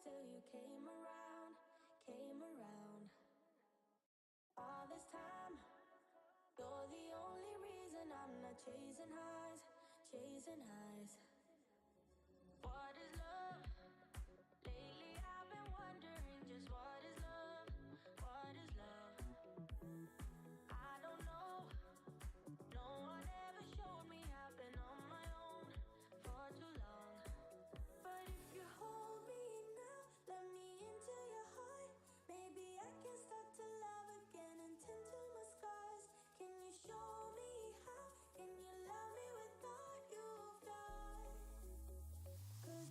till you came around, came around. All this time, you're the only reason I'm not chasing highs, chasing highs. What is love? Lately I've been wondering just what is love? What is love? I don't know. No one ever showed me. I've been on my own for too long. But if you hold me now, let me into your heart. Maybe I can start to love again and tend to my scars. Can you show me how? Can you love me with all you've got? 'Cause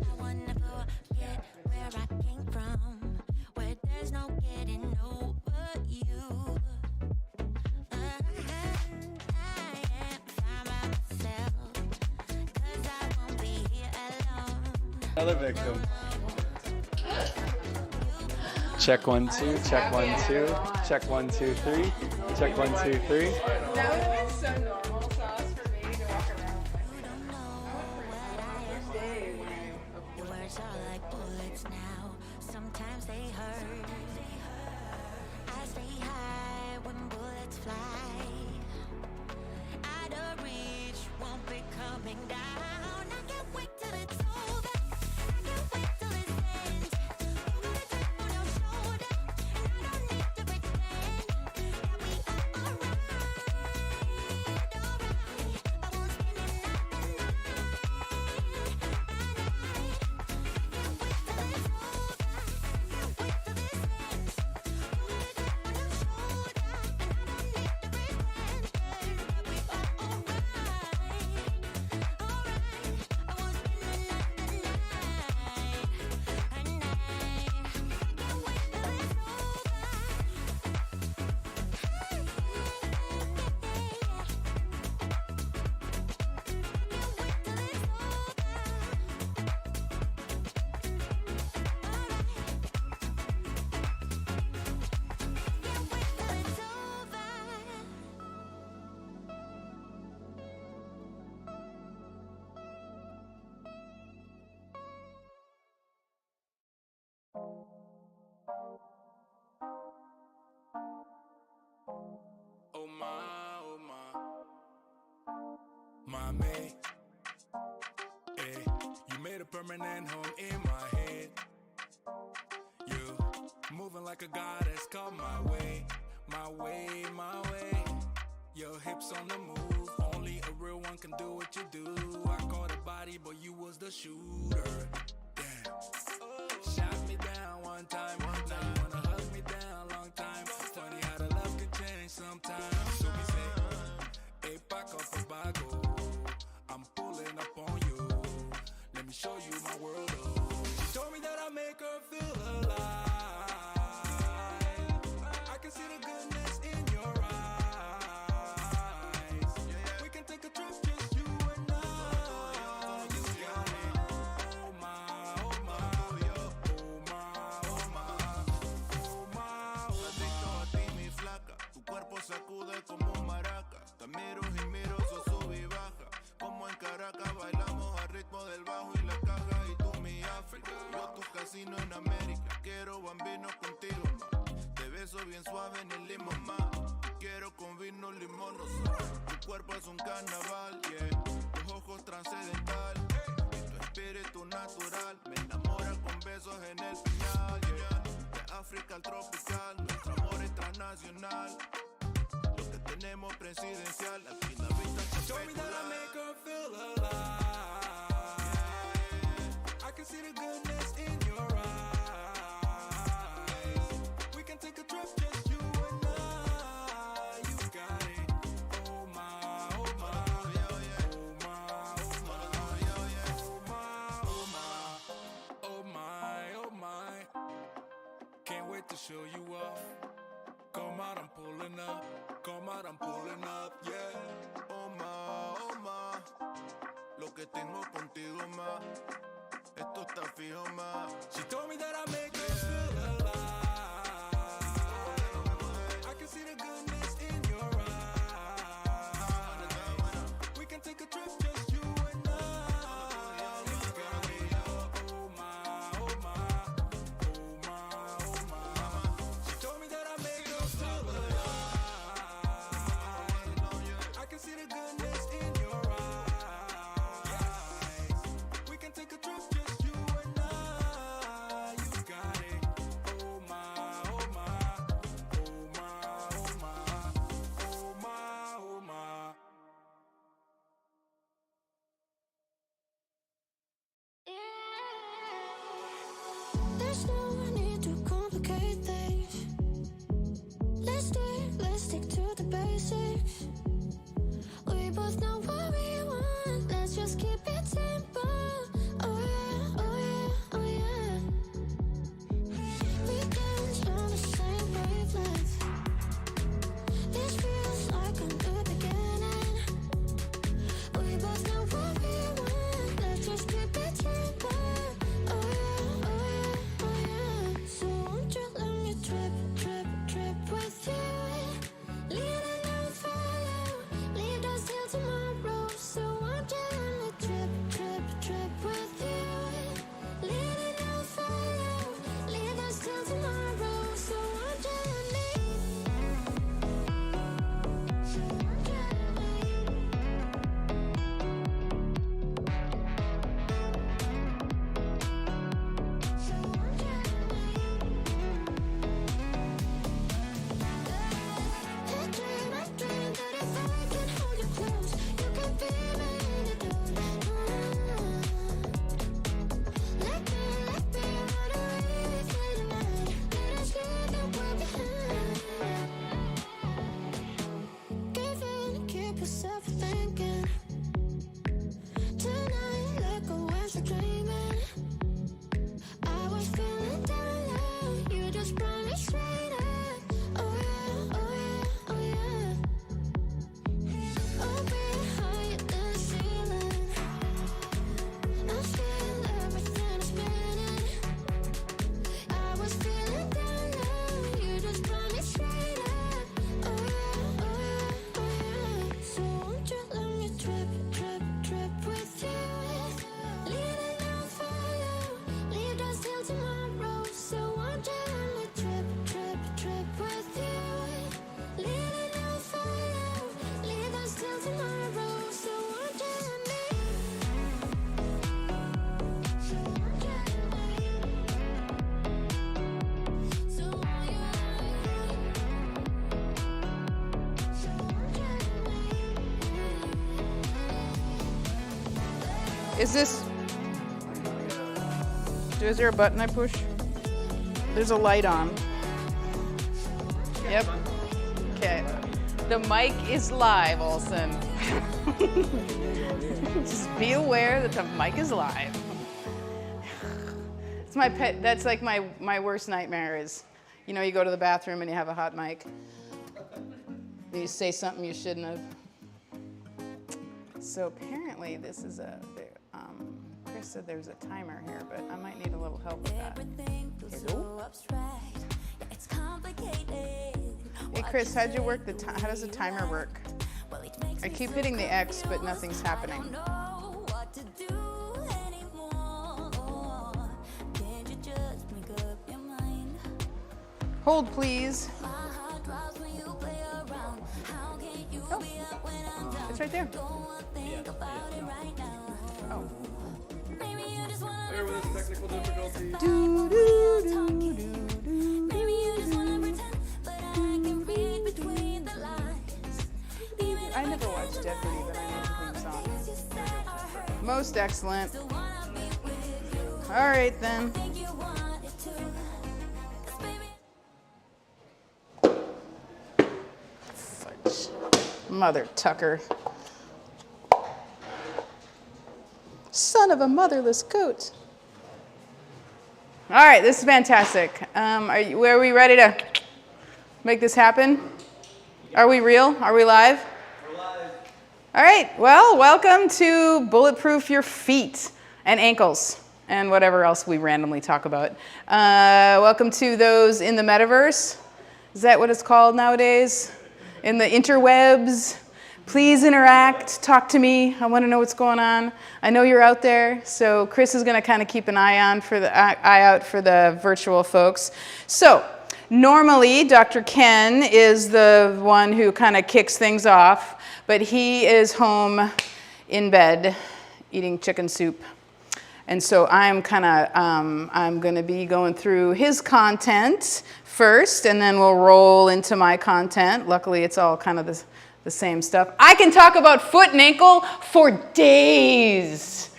I wanna forget where I came from, where there's no getting over you. I am fine by myself, 'cause I won't be here alone. Another victim. Check 1 2, check 1 2, check 1 2 3, check 1 2 3. That would have been so normal sauce for me to walk around with. You don't know what I am. Your words are like bullets now. Sometimes they hurt. I stay high when bullets fly. Out of reach, won't be coming down. I can't wait till it's over. I can't wait till it ends. You got a chip on your shoulder, and I don't need to pretend that we are alright. I won't spend it like the night. Oh my, my mate. Hey, you made a permanent home in my head. You moving like a goddess, come my way, my way, my way. Your hips on the move, only a real one can do what you do. I caught a body, but you was the shooter. Damn. Shot me down one time, now you wanna hug me down long time. Funny how the love can change sometimes. So we say, hey, Paco for Bago, I'm pulling up on you. Let me show you my world. Oh. She told me that I make her feel alive. I can see the goodness in your eyes. We can take a trip, just you and I. You got it. Oh my, oh my, oh my, oh my, oh my. Adicto a ti, mi flaca. Tu cuerpo sacude como un maraca. Te miro y miro, sos sub y baja. Como en Caracas bailamos al ritmo del bajo y la caja. Y tú mi África, yo tu casino en América. Quiero bambinos contigo, ma. Te beso bien suave en el limón, ma. Quiero con vino, limón, no sé. Tu cuerpo es un carnaval, yeah. Tus ojos trascendental, y tu espíritu natural. Me enamora con besos en el piñal, yeah. De África al tropical, nuestro amor es transnacional. Lo que tenemos presidencial, aquí la vista She told me that I make her feel alive. I can see the goodness in your eyes. We can take a trip, just you and I. You got it. Oh my, oh my, oh my, oh my, oh my, oh my. Can't wait to show you off. Come out, I'm pulling up. Come out, I'm pulling up, yeah. Oh ma, lo que tengo contigo ma, esto está fijo ma. She told me that I make her feel alive. I can see the goodness in your eyes. We can take a trip, just you and I. You got it. Oh my, oh my, oh my, oh my. She told me that I make her feel alive. I can see the goodness in your eyes. We can take a trip, just you and I. Is there a button I push? There's a light on. Yep. Okay. The mic is live, Olson. Just be aware that the mic is live. It's my pet. That's like my worst nightmare is, you know, you go to the bathroom and you have a hot mic. And you say something you shouldn't have. So apparently this is Chris said there's a timer here, but I might need a little help with that. Hey Chris, how'd you work how does the timer work? I keep hitting the X, but nothing's happening. Hold, please. Oh, it's right there. Oh. There was technical difficulty. I never watched Jeopardy, but I know the theme song. Most excellent. All right, then. Fudge. Mother Tucker. Son of a motherless goat. All right, this is fantastic. Are we ready to make this happen? Are we real? Are we live? We're live. All right, well, welcome to Bulletproof Your Feet and Ankles and whatever else we randomly talk about. Welcome to those in the metaverse. Is that what it's called nowadays? In the interwebs. Please interact, talk to me. I want to know what's going on. I know you're out there, so Chris is going to kind of keep an eye out for the virtual folks. So normally, Dr. Ken is the one who kind of kicks things off, but he is home in bed eating chicken soup. And so I'm going to be going through his content first, and then we'll roll into my content. Luckily, it's all kind of the same stuff. I can talk about foot and ankle for days.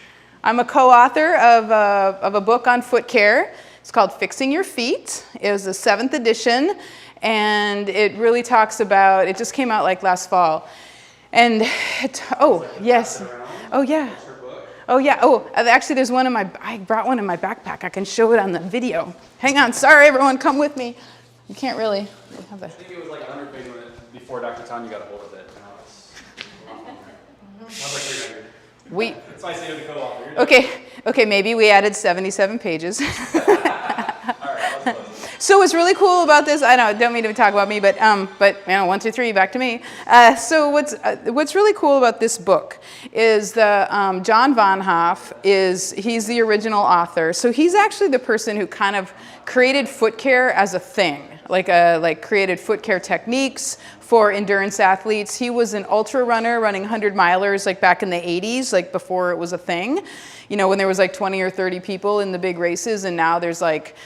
I'm a co-author of a book on foot care. It's called Fixing Your Feet. It was the 7th edition, and it really talks about, it just came out like last fall. And, oh, yes. Oh, yeah. Oh, yeah. Oh, actually, there's one I brought one in my backpack. I can show it on the video. Hang on. Sorry, everyone. Come with me. You can't really have I think it was like 100 pages before Dr. Tonya got a hold of it. Sounds like 300. That's why I say you're the co-author. Okay, maybe we added 77 pages. All right, let's close. So what's really cool about this, don't mean to talk about me, but 1, 2, 3, back to me. So what's really cool about this book is John Von Hoff he's the original author. So he's actually the person who kind of created foot care as a thing, like created foot care techniques for endurance athletes. He was an ultra runner running 100-milers like back in the 80s, like before it was a thing. You know, when there was like 20 or 30 people in the big races, and now there's like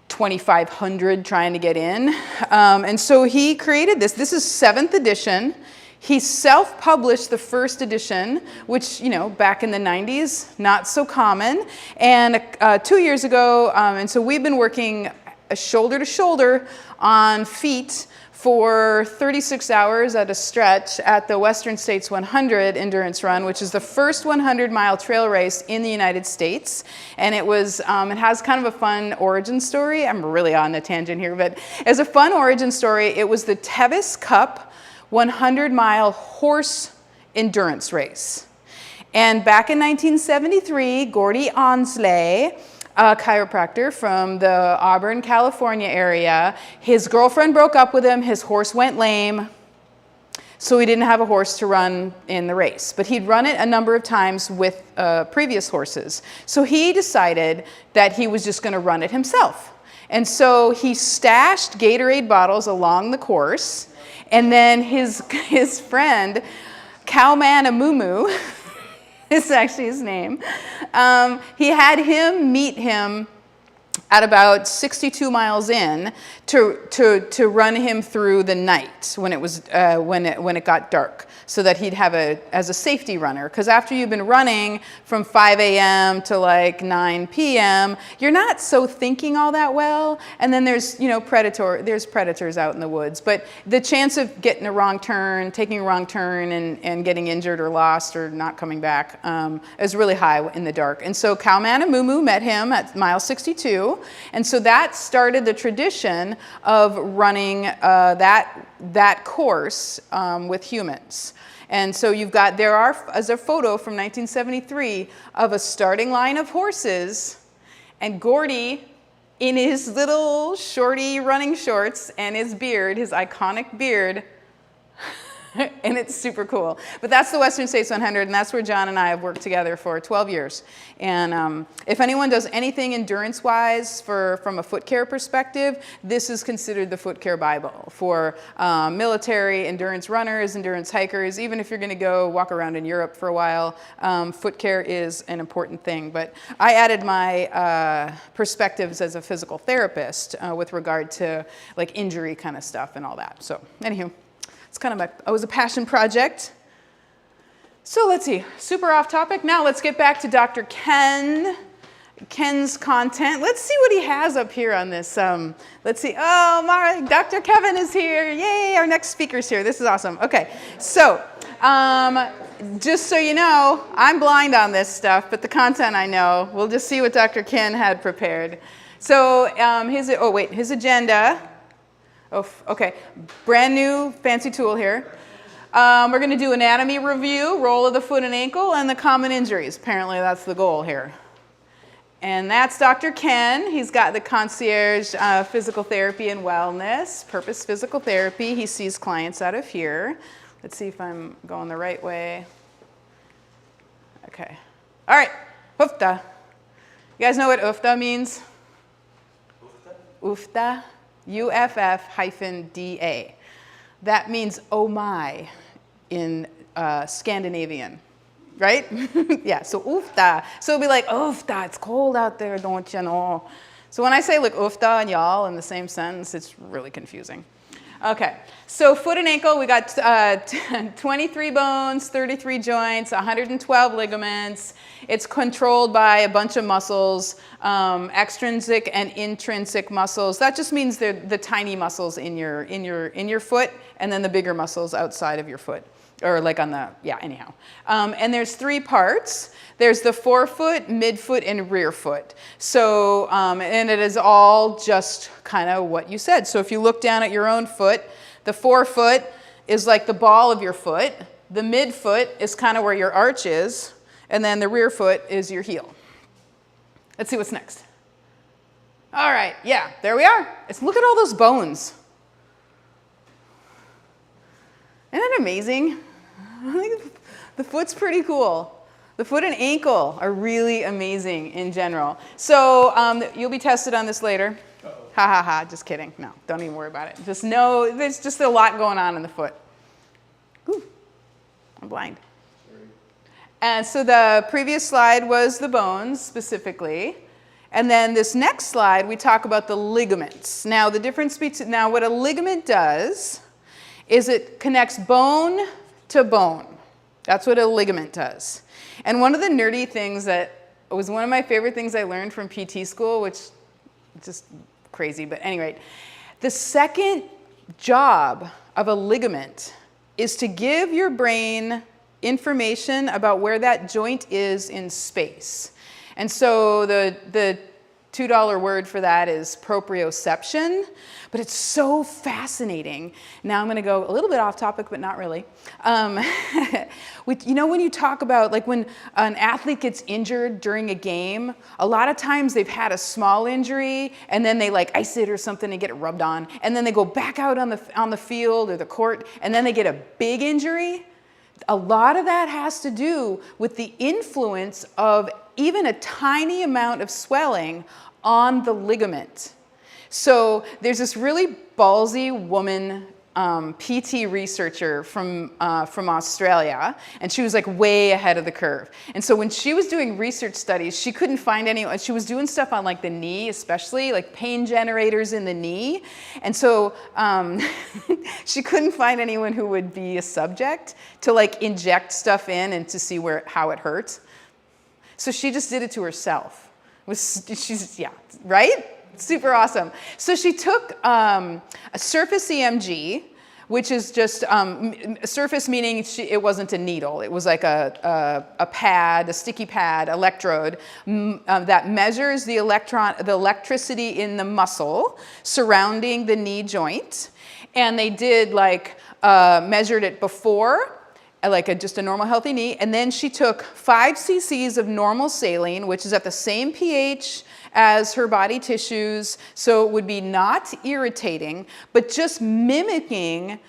2,500 trying to get in. And so he created this. This is 7th edition. He self-published the 1st edition, which, you know, back in the 90s, not so common. And 2 years ago, and so we've been working shoulder to shoulder on feet for 36 hours at a stretch at the Western States 100 endurance run, which is the first 100-mile trail race in the United States. And it has kind of a fun origin story. I'm really on a tangent here, but as a fun origin story, it was the Tevis Cup 100-mile horse endurance race. And back in 1973, Gordy Onsley, a chiropractor from the Auburn, California area, his girlfriend broke up with him, his horse went lame, so he didn't have a horse to run in the race. But he'd run it a number of times with previous horses. So he decided that he was just going to run it himself. And so he stashed Gatorade bottles along the course, and then his friend, Cowman Amumu, is actually his name. He had him meet him at about 62 miles in to run him through the night when it was when it got dark, so that he'd have as a safety runner. Because after you've been running from 5 a.m. to like 9 p.m., you're not so thinking all that well. And then there's predators out in the woods. But the chance of getting a wrong turn, taking a wrong turn, and getting injured or lost or not coming back is really high in the dark. And so Cowman and Moo met him at mile 62. And so that started the tradition of running that course with humans. And so there's a photo from 1973 of a starting line of horses, and Gordy in his little shorty running shorts and his beard, his iconic beard, and it's super cool. But that's the Western States 100, and that's where John and I have worked together for 12 years. And if anyone does anything endurance-wise from a foot care perspective, this is considered the foot care Bible for military, endurance runners, endurance hikers. Even if you're going to go walk around in Europe for a while, foot care is an important thing. But I added my perspectives as a physical therapist with regard to like injury kind of stuff and all that. So anywho. It's kind of it was a passion project. So let's see, super off topic. Now let's get back to Dr. Ken's content. Let's see what he has up here on this. Let's see, Dr. Kevan is here. Yay, our next speaker's here. This is awesome. Okay, so just so you know, I'm blind on this stuff, but the content I know. We'll just see what Dr. Ken had prepared. So his agenda. Oh, okay, brand new fancy tool here. We're going to do anatomy review, role of the foot and ankle, and the common injuries. Apparently that's the goal here. And that's Dr. Ken. He's got the concierge physical therapy and wellness, purpose physical therapy. He sees clients out of here. Let's see if I'm going the right way. Okay. All right, UFTA. You guys know what UFTA means? UFTA? UFF-DA. That means oh my in Scandinavian, right? Yeah, so UFTA. So it'll be like, UFTA, it's cold out there, don't you know? So when I say like UFTA and y'all in the same sentence, it's really confusing. Okay, so foot and ankle, we got 23 bones, 33 joints, 112 ligaments. It's controlled by a bunch of muscles, extrinsic and intrinsic muscles. That just means they're the tiny muscles in your foot, and then the bigger muscles outside of your foot, or like on the, yeah, anyhow. And there's 3 parts. There's the forefoot, midfoot, and rear foot. So, and it is all just kind of what you said. So if you look down at your own foot, the forefoot is like the ball of your foot. The midfoot is kind of where your arch is. And then the rear foot is your heel. Let's see what's next. All right, yeah, there we are. Look at all those bones. Isn't that amazing? I think the foot's pretty cool. The foot and ankle are really amazing in general. So you'll be tested on this later. Uh-oh. Ha ha ha, just kidding. No, don't even worry about it. Just know there's just a lot going on in the foot. Ooh, I'm blind. Sorry. And so the previous slide was the bones specifically. And then this next slide, we talk about the ligaments. Now the difference between, what a ligament does is it connects bone to bone. That's what a ligament does. And one of the nerdy things that was one of my favorite things I learned from PT school, which is just crazy, but anyway, the second job of a ligament is to give your brain information about where that joint is in space. And so the $2 word for that is proprioception, but it's so fascinating. Now I'm going to go a little bit off topic, but not really. You know, when you talk about, like when an athlete gets injured during a game, a lot of times they've had a small injury and then they like ice it or something and get it rubbed on, and then they go back out on the field or the court and then they get a big injury. A lot of that has to do with the influence of even a tiny amount of swelling on the ligament. So there's this really ballsy woman PT researcher from Australia, and she was like way ahead of the curve. And so when she was doing research studies, she couldn't find anyone. She was doing stuff on like the knee, especially like pain generators in the knee. And so she couldn't find anyone who would be a subject to like inject stuff in and to see how it hurts. So she just did it to herself. Yeah, right? Super awesome. So she took a surface EMG, which is just surface meaning it wasn't a needle. It was like a pad, a sticky pad, electrode that measures the electricity in the muscle surrounding the knee joint. And they did measured it before, just a normal healthy knee. And then she took 5 cc's of normal saline, which is at the same pH as her body tissues, so it would be not irritating, but just mimicking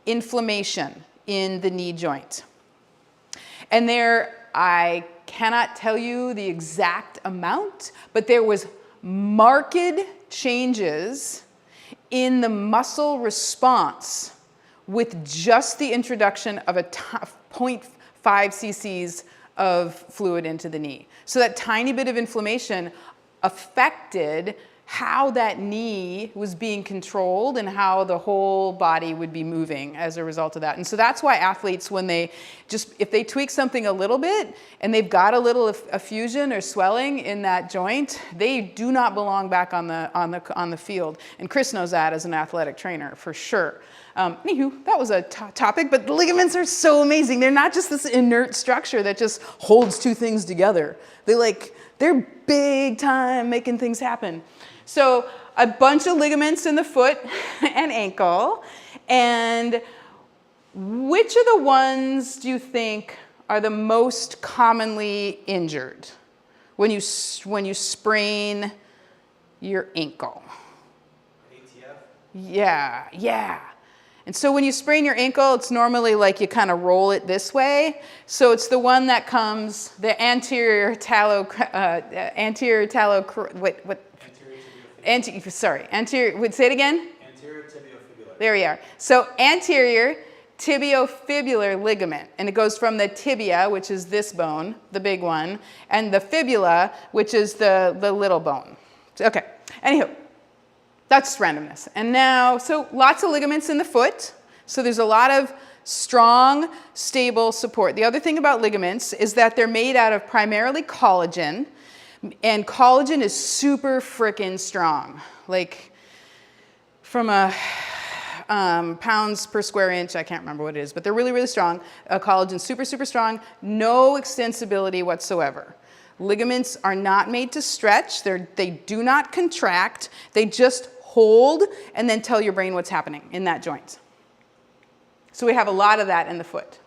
inflammation in the knee joint. And there, I cannot tell you the exact amount, but there was marked changes in the muscle response with just the introduction of a 0.5 cc's of fluid into the knee. So that tiny bit of inflammation affected how that knee was being controlled and how the whole body would be moving as a result of that. And so that's why athletes, when if they tweak something a little bit and they've got a little effusion or swelling in that joint, they do not belong back on the field. And Chris knows that as an athletic trainer for sure. Anywho, that was a topic, but the ligaments are so amazing. They're not just this inert structure that just holds two things together. They're big time making things happen. So a bunch of ligaments in the foot and ankle. And which of the ones do you think are the most commonly injured when you sprain your ankle? ATF? Yeah. And so when you sprain your ankle, it's normally like you kind of roll it this way. So it's the one that comes, the anterior say it again? Anterior tibiofibular. There we are. So anterior tibiofibular ligament, and it goes from the tibia, which is this bone, the big one, and the fibula, which is the little bone. Okay, anywho. That's randomness. And now, so lots of ligaments in the foot. So there's a lot of strong, stable support. The other thing about ligaments is that they're made out of primarily collagen. And collagen is super frickin' strong. Like from a pounds per square inch, I can't remember what it is, but they're really, really strong. Collagen's super, super strong. No extensibility whatsoever. Ligaments are not made to stretch. They do not contract. They just hold and then tell your brain what's happening in that joint. So we have a lot of that in the foot.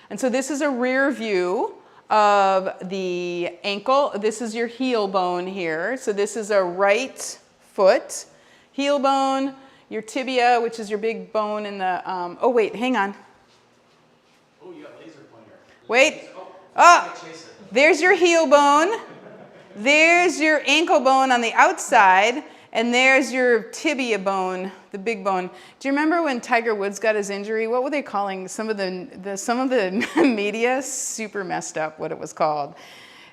And so this is a rear view of the ankle. This is your heel bone here. So this is a right foot. Heel bone, your tibia, which is your big bone in the, oh wait, hang on. Oh, you got laser pointer. Wait. Oh, there's your heel bone. There's your ankle bone on the outside. And there's your tibia bone, the big bone. Do you remember when Tiger Woods got his injury? What were they calling some of the media? Super messed up what it was called.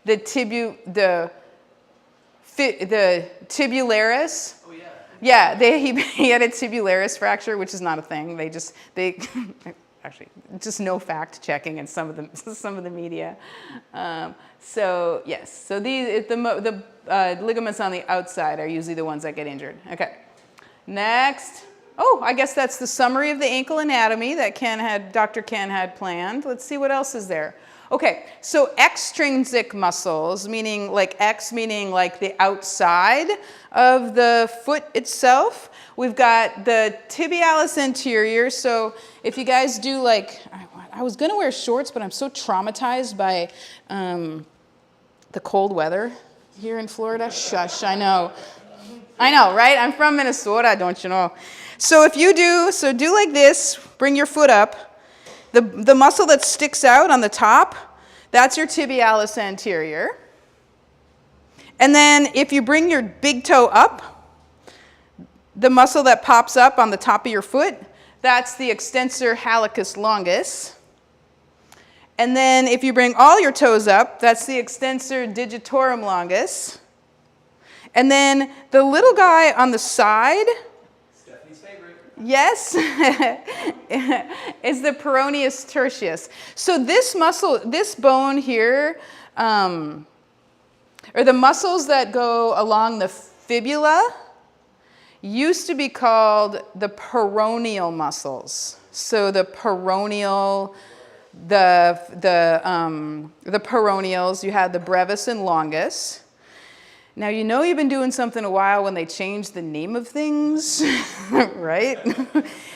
The tibularis. Oh yeah. Yeah, he had a tibularis fracture, which is not a thing. They actually just no fact checking in some of the media. So yes, so the ligaments on the outside are usually the ones that get injured. Okay, next. Oh, I guess that's the summary of the ankle anatomy that Dr. Ken had planned. Let's see what else is there. Okay, so extrinsic muscles, meaning like the outside of the foot itself. We've got the tibialis anterior. So if you guys do I was gonna wear shorts, but I'm so traumatized by the cold weather here in Florida. Shush, I know, right? I'm from Minnesota, don't you know? So if you do like this, bring your foot up. The muscle that sticks out on the top, that's your tibialis anterior. And then if you bring your big toe up, the muscle that pops up on the top of your foot, that's the extensor hallucis longus. And then if you bring all your toes up, that's the extensor digitorum longus. And then the little guy on the side, Stephanie's favorite. yes, is the peroneus tertius. So this muscle, this bone here, or the muscles that go along the fibula, used to be called the peroneal muscles. So the peroneal, the peroneals, you had the brevis and longus. Now, you know you've been doing something a while when they changed the name of things, right?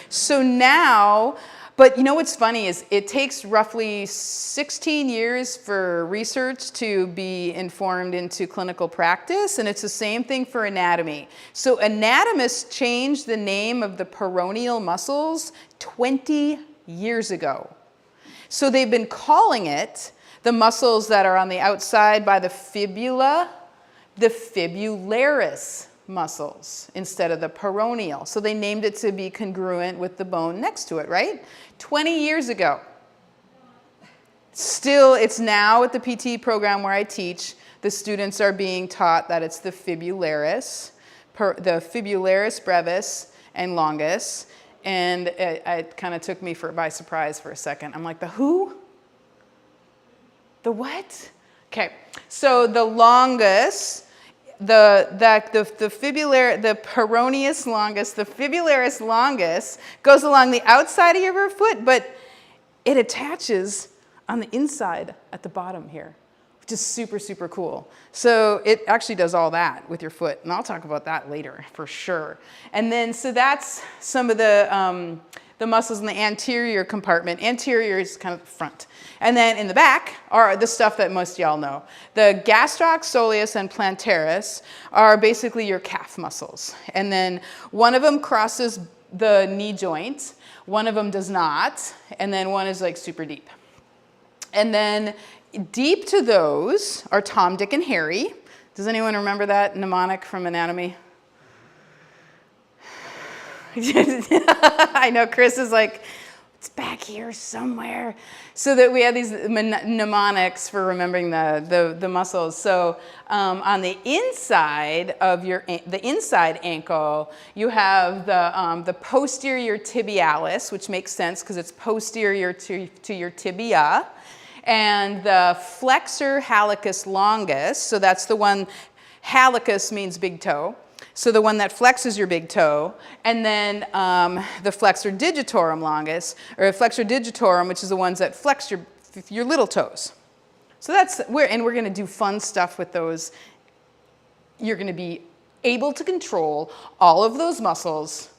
So now, but you know what's funny is it takes roughly 16 years for research to be informed into clinical practice, and it's the same thing for anatomy. So anatomists changed the name of the peroneal muscles 20 years ago. So they've been calling it the muscles that are on the outside by the fibula, the fibularis muscles instead of the peroneal. So they named it to be congruent with the bone next to it, right? 20 years ago. Still, it's now at the PT program where I teach, the students are being taught that it's the fibularis brevis and longus. And it kind of took me by surprise for a second. I'm like, the who? The what? Okay, so the longus, the peroneus longus, the fibularis longus goes along the outside of your foot, but it attaches on the inside at the bottom here, which is super, super cool. So it actually does all that with your foot, and I'll talk about that later for sure. And then, so that's some of the muscles in the anterior compartment. Anterior is kind of the front. And then in the back are the stuff that most of y'all know. The gastroc, soleus, and plantaris are basically your calf muscles. And then one of them crosses the knee joint, one of them does not, and then one is like super deep. And then deep to those are Tom, Dick, and Harry. Does anyone remember that mnemonic from anatomy? I know Chris is like, it's back here somewhere. So that we have these mnemonics for remembering the muscles. So on the inside of the inside ankle, you have the posterior tibialis, which makes sense because it's posterior to your tibia. And the flexor hallucis longus, so that's the one, hallucis means big toe. So the one that flexes your big toe, and then the flexor digitorum longus, or flexor digitorum, which is the ones that flex your little toes. So that's we're going to do fun stuff with those. You're going to be able to control all of those muscles,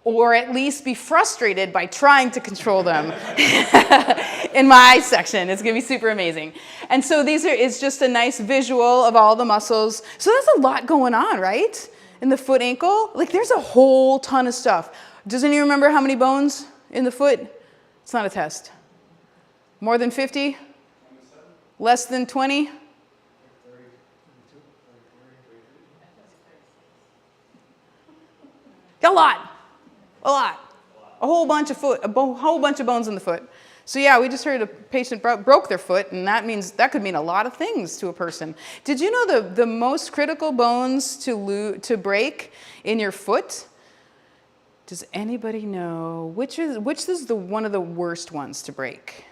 or at least be frustrated by trying to control them in my section. It's going to be super amazing. And so it's just a nice visual of all the muscles. So there's a lot going on, right? In the foot ankle, like there's a whole ton of stuff. Does anyone remember how many bones in the foot? It's not a test. More than 50? Less than 20? A lot. A whole bunch of bones in the foot. So yeah, we just heard a patient broke their foot, and that could mean a lot of things to a person. Did you know the most critical bones to break in your foot? Does anybody know which is one of the worst ones to break?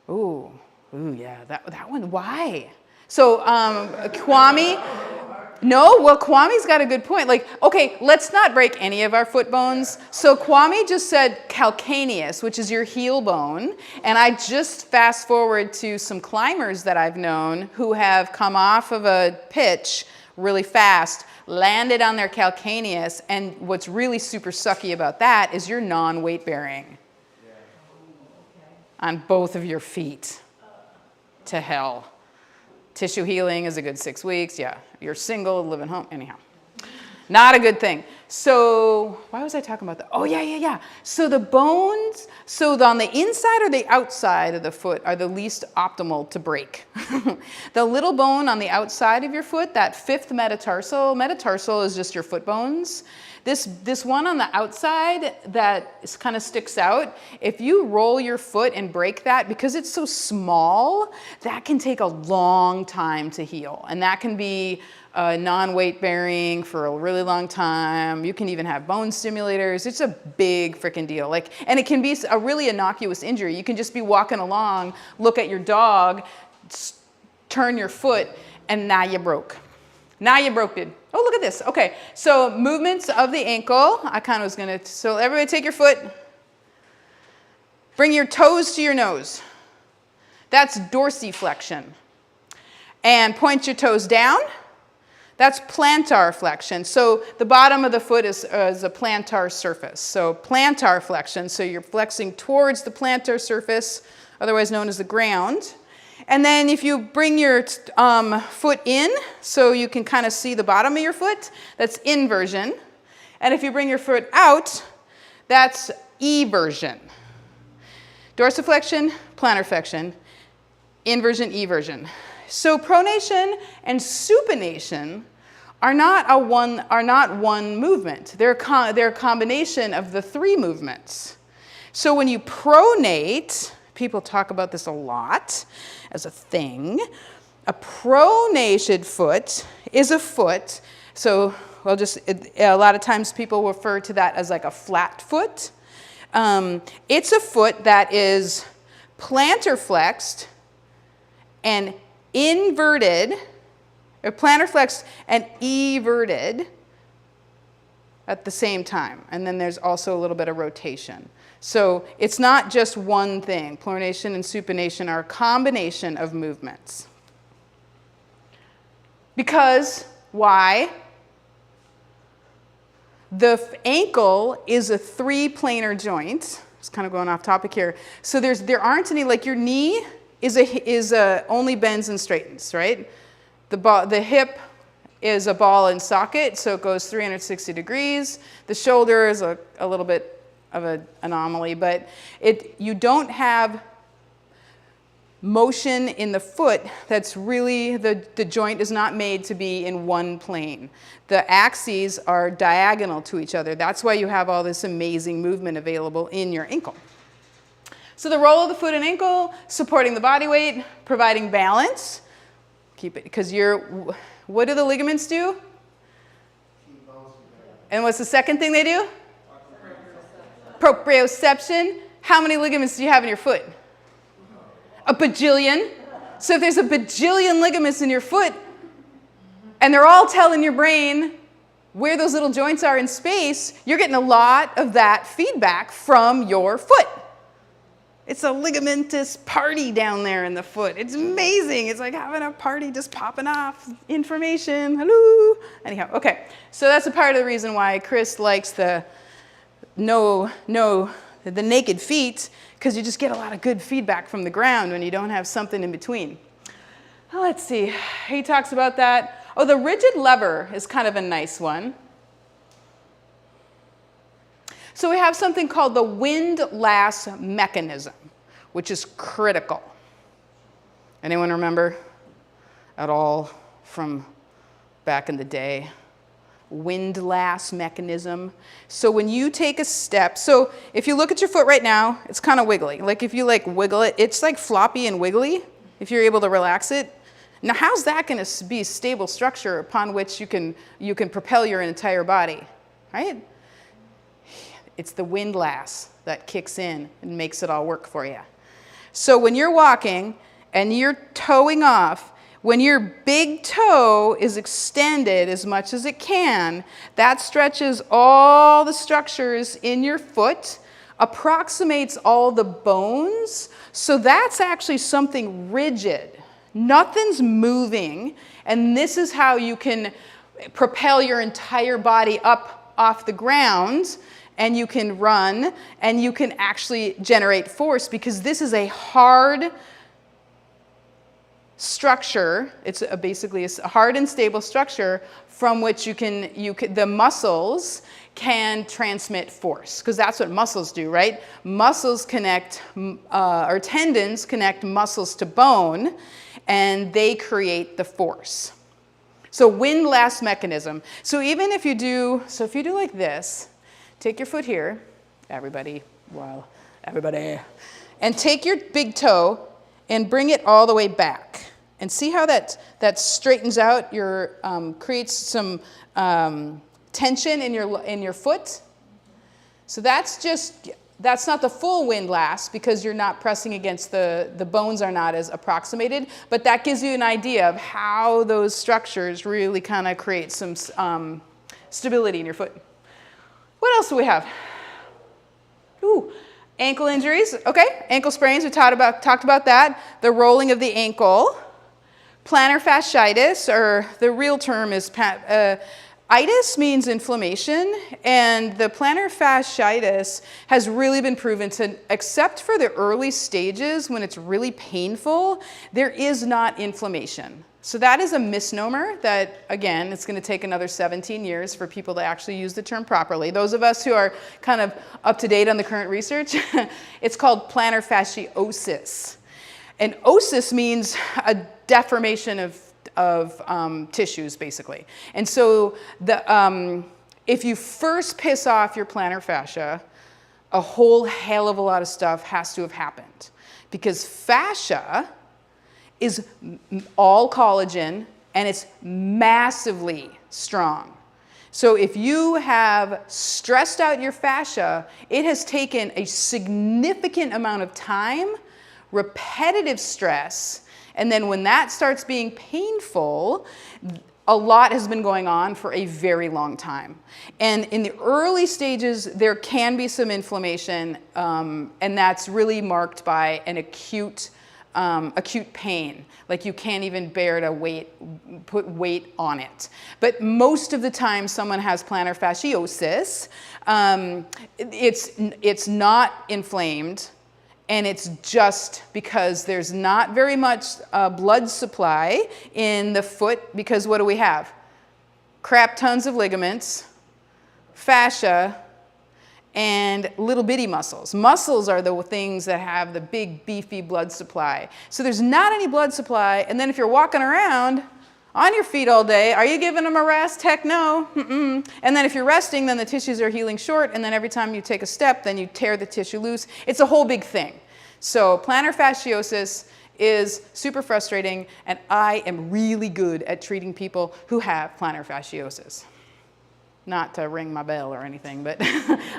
Ooh, yeah, that one. Why? So Kwame. No, well, Kwame's got a good point. Like, okay, let's not break any of our foot bones. So Kwame just said calcaneus, which is your heel bone. And I just fast forward to some climbers that I've known who have come off of a pitch really fast, landed on their calcaneus. And what's really super sucky about that is you're non-weight bearing on both of your feet. To hell. Tissue healing is a good 6 weeks. Yeah, you're single, live at home. Anyhow, not a good thing. So why was I talking about that? Oh, yeah. So the bones, on the inside or the outside of the foot are the least optimal to break. The little bone on the outside of your foot, that fifth metatarsal is just your foot bones. This one on the outside that kind of sticks out, if you roll your foot and break that, because it's so small, that can take a long time to heal. And that can be non-weight bearing for a really long time. You can even have bone stimulators. It's a big freaking deal. And it can be a really innocuous injury. You can just be walking along, look at your dog, turn your foot, and now you broke. Now you broke it. Oh, look at this. Okay, so movements of the ankle. I kind of was going to, so everybody take your foot. Bring your toes to your nose. That's dorsiflexion. And point your toes down. That's plantar flexion. So the bottom of the foot is a plantar surface. So plantar flexion, so you're flexing towards the plantar surface, otherwise known as the ground. And then if you bring your foot in, so you can kind of see the bottom of your foot, that's inversion. And if you bring your foot out, that's eversion. Dorsiflexion, plantar flexion, inversion, eversion. So pronation and supination are not one movement. They're a combination of the three movements. So when you pronate, people talk about this a lot as a thing. A pronated foot is a foot. So a lot of times people refer to that as like a flat foot. It's a foot that is plantar flexed and inverted, or plantar flexed and everted at the same time. And then there's also a little bit of rotation. So it's not just one thing. Pronation and supination are a combination of movements. Because, why? The ankle is a three-planar joint. It's kind of going off topic here. So there aren't any, like your knee is only bends and straightens, right? The hip is a ball and socket, so it goes 360 degrees. The shoulder is a little bit of an anomaly, but you don't have motion in the foot that's really, the joint is not made to be in one plane. The axes are diagonal to each other. That's why you have all this amazing movement available in your ankle. So the role of the foot and ankle, supporting the body weight, providing balance. Keep it, because what do the ligaments do? And what's the second thing they do? Proprioception. How many ligaments do you have in your foot? A bajillion. So if there's a bajillion ligaments in your foot, and they're all telling your brain where those little joints are in space, you're getting a lot of that feedback from your foot. It's a ligamentous party down there in the foot. It's amazing. It's like having a party just popping off information. Hello. Anyhow, okay. So that's a part of the reason why Chris likes the naked feet, because you just get a lot of good feedback from the ground when you don't have something in between. Oh, let's see. He talks about that. Oh, the rigid lever is kind of a nice one. So we have something called the windlass mechanism, which is critical. Anyone remember at all from back in the day? Windlass mechanism. So when you take a step, so if you look at your foot right now, it's kind of wiggly. Like if you wiggle it, it's like floppy and wiggly if you're able to relax it. Now how's that going to be a stable structure upon which you can propel your entire body, right? It's the windlass that kicks in and makes it all work for you. So when you're walking and you're toeing off, when your big toe is extended as much as it can, that stretches all the structures in your foot, approximates all the bones. So that's actually something rigid. Nothing's moving, and this is how you can propel your entire body up off the ground, and you can run, and you can actually generate force, because this is a hard structure. It's basically a hard and stable structure from which the muscles can transmit force, because that's what muscles do, right? Muscles connect, or tendons connect muscles to bone, and they create the force. So windlass mechanism. So even if you do, if you do like this, take your foot here, everybody, and take your big toe and bring it all the way back. And see how that straightens out creates some tension in your foot. So that's not the full windlass because you're not pressing against the bones are not as approximated, but that gives you an idea of how those structures really kind of create some stability in your foot. What else do we have? Ooh, ankle injuries. Okay, ankle sprains, we talked about that. The rolling of the ankle. Plantar fasciitis, or the real term is itis means inflammation, and the plantar fasciitis has really been proven to, except for the early stages when it's really painful, there is not inflammation. So that is a misnomer that, again, it's going to take another 17 years for people to actually use the term properly. Those of us who are kind of up to date on the current research, it's called plantar fasciosis. And osis means a deformation of tissues, basically. And so if you first piss off your plantar fascia, a whole hell of a lot of stuff has to have happened. Because fascia is all collagen, and it's massively strong. So if you have stressed out your fascia, it has taken a significant amount of time, repetitive stress, and then when that starts being painful, a lot has been going on for a very long time. And in the early stages, there can be some inflammation, and that's really marked by an acute pain, like you can't even bear to put weight on it. But most of the time someone has plantar fasciosis, it's not inflamed, and it's just because there's not very much blood supply in the foot, because what do we have? Crap tons of ligaments, fascia, and little bitty muscles. Muscles are the things that have the big beefy blood supply. So there's not any blood supply, and then if you're walking around on your feet all day, are you giving them a rest? Heck no. Mm-mm. And then if you're resting, then the tissues are healing short, and then every time you take a step, then you tear the tissue loose. It's a whole big thing. So plantar fasciosis is super frustrating, and I am really good at treating people who have plantar fasciosis. Not to ring my bell or anything, but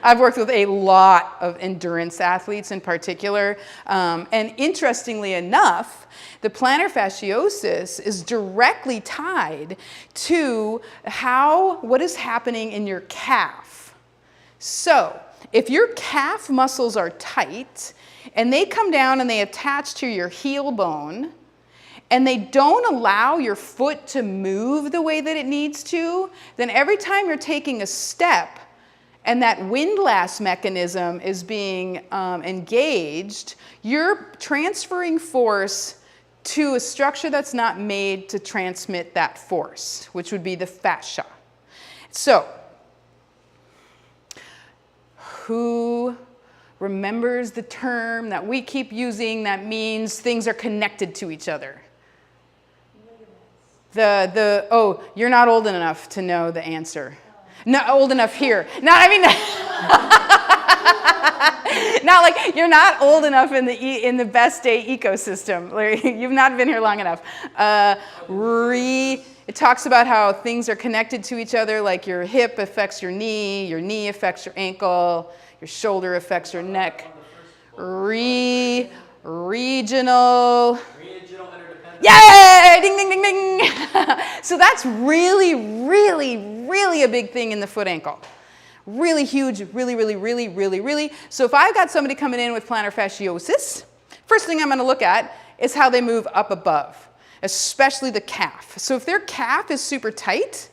I've worked with a lot of endurance athletes in particular. And interestingly enough, the plantar fasciosis is directly tied to what is happening in your calf. So if your calf muscles are tight and they come down and they attach to your heel bone, and they don't allow your foot to move the way that it needs to, then every time you're taking a step and that windlass mechanism is being engaged, you're transferring force to a structure that's not made to transmit that force, which would be the fascia. So, who remembers the term that we keep using that means things are connected to each other? Oh, you're not old enough to know the answer. Not old enough here. No, I mean, not like you're not old enough in the best day ecosystem. You've not been here long enough. It talks about how things are connected to each other, like your hip affects your knee affects your ankle, your shoulder affects your neck. Regional. Yay! Ding, ding, ding, ding. So that's really, really, really a big thing in the foot ankle. Really huge, really, really, really, really, really. So if I've got somebody coming in with plantar fasciosis, first thing I'm going to look at is how they move up above, especially the calf. So if their calf is super tight,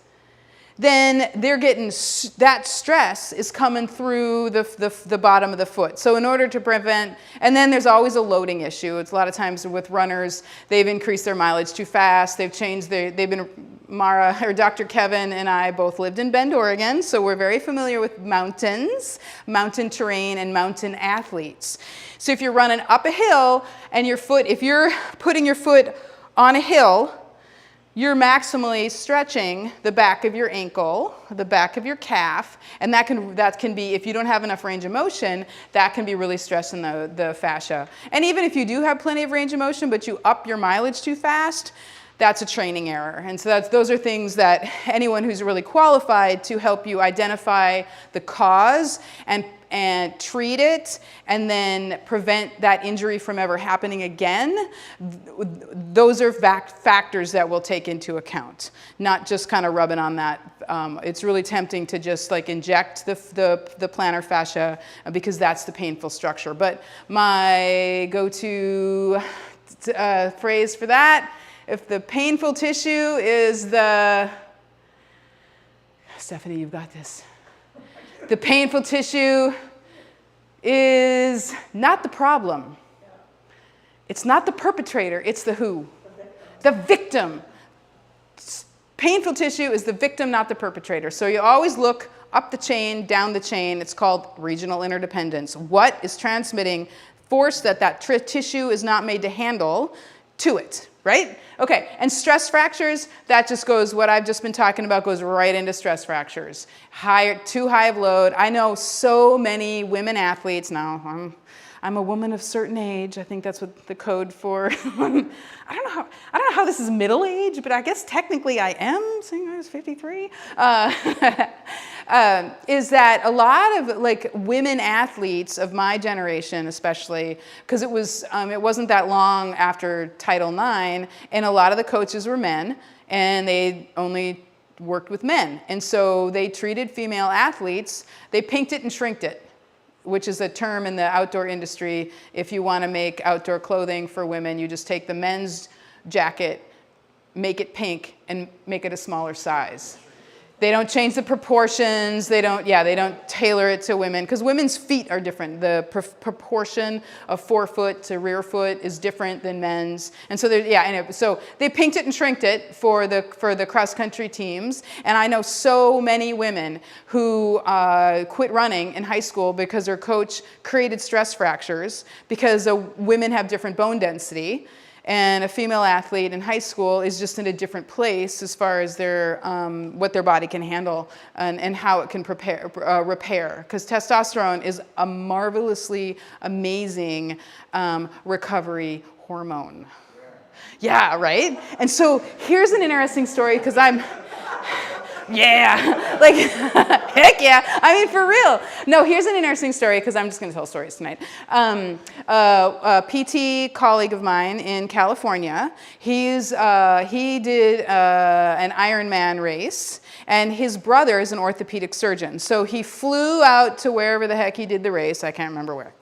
then they're getting, that stress is coming through the bottom of the foot. So in order to prevent, and then there's always a loading issue. It's a lot of times with runners, they've increased their mileage too fast. Mara, or Dr. Kevan and I both lived in Bend, Oregon, so we're very familiar with mountains, mountain terrain, and mountain athletes. So if you're running up a hill and if you're putting your foot on a hill, you're maximally stretching the back of your ankle, the back of your calf, and that can be, if you don't have enough range of motion, that can be really stressing the fascia. And even if you do have plenty of range of motion, but you up your mileage too fast, that's a training error. And so those are things that anyone who's really qualified to help you identify the cause and treat it and then prevent that injury from ever happening again, those are factors that we'll take into account, not just kind of rubbing on that. It's really tempting to just like inject the plantar fascia because that's the painful structure. But my go-to phrase for that, if the painful tissue is the, Stephanie, you've got this. The painful tissue is not the problem. It's not the perpetrator, it's the who. The victim. Painful tissue is the victim, not the perpetrator. So you always look up the chain, down the chain. It's called regional interdependence. What is transmitting force that tissue is not made to handle to it, right? Okay, and stress fractures, that just goes, what I've just been talking about goes right into stress fractures. Too high of load. I know so many women athletes now. I'm a woman of certain age. I think that's what the code for. I don't know how this is middle age, but I guess technically I am, seeing I was 53. Is that a lot of like women athletes of my generation, especially, because it wasn't that long after Title IX, and a lot of the coaches were men, and they only worked with men, and so they treated female athletes. They pinked it and shrinked it, which is a term in the outdoor industry. If you want to make outdoor clothing for women, you just take the men's jacket, make it pink, and make it a smaller size. They don't change the proportions. They don't tailor it to women, because women's feet are different. The proportion of forefoot to rear foot is different than men's. And so so they pinked it and shrinked it for the cross country teams. And I know so many women who quit running in high school because their coach created stress fractures because women have different bone density. And a female athlete in high school is just in a different place as far as their what their body can handle and how it can repair. Because testosterone is a marvelously amazing recovery hormone. Yeah, right? And so here's an interesting story, because yeah, like, heck yeah. I mean, for real. No, here's an interesting story, because I'm just going to tell stories tonight. A PT colleague of mine in California, he did an Ironman race, and his brother is an orthopedic surgeon. So he flew out to wherever the heck he did the race. I can't remember where.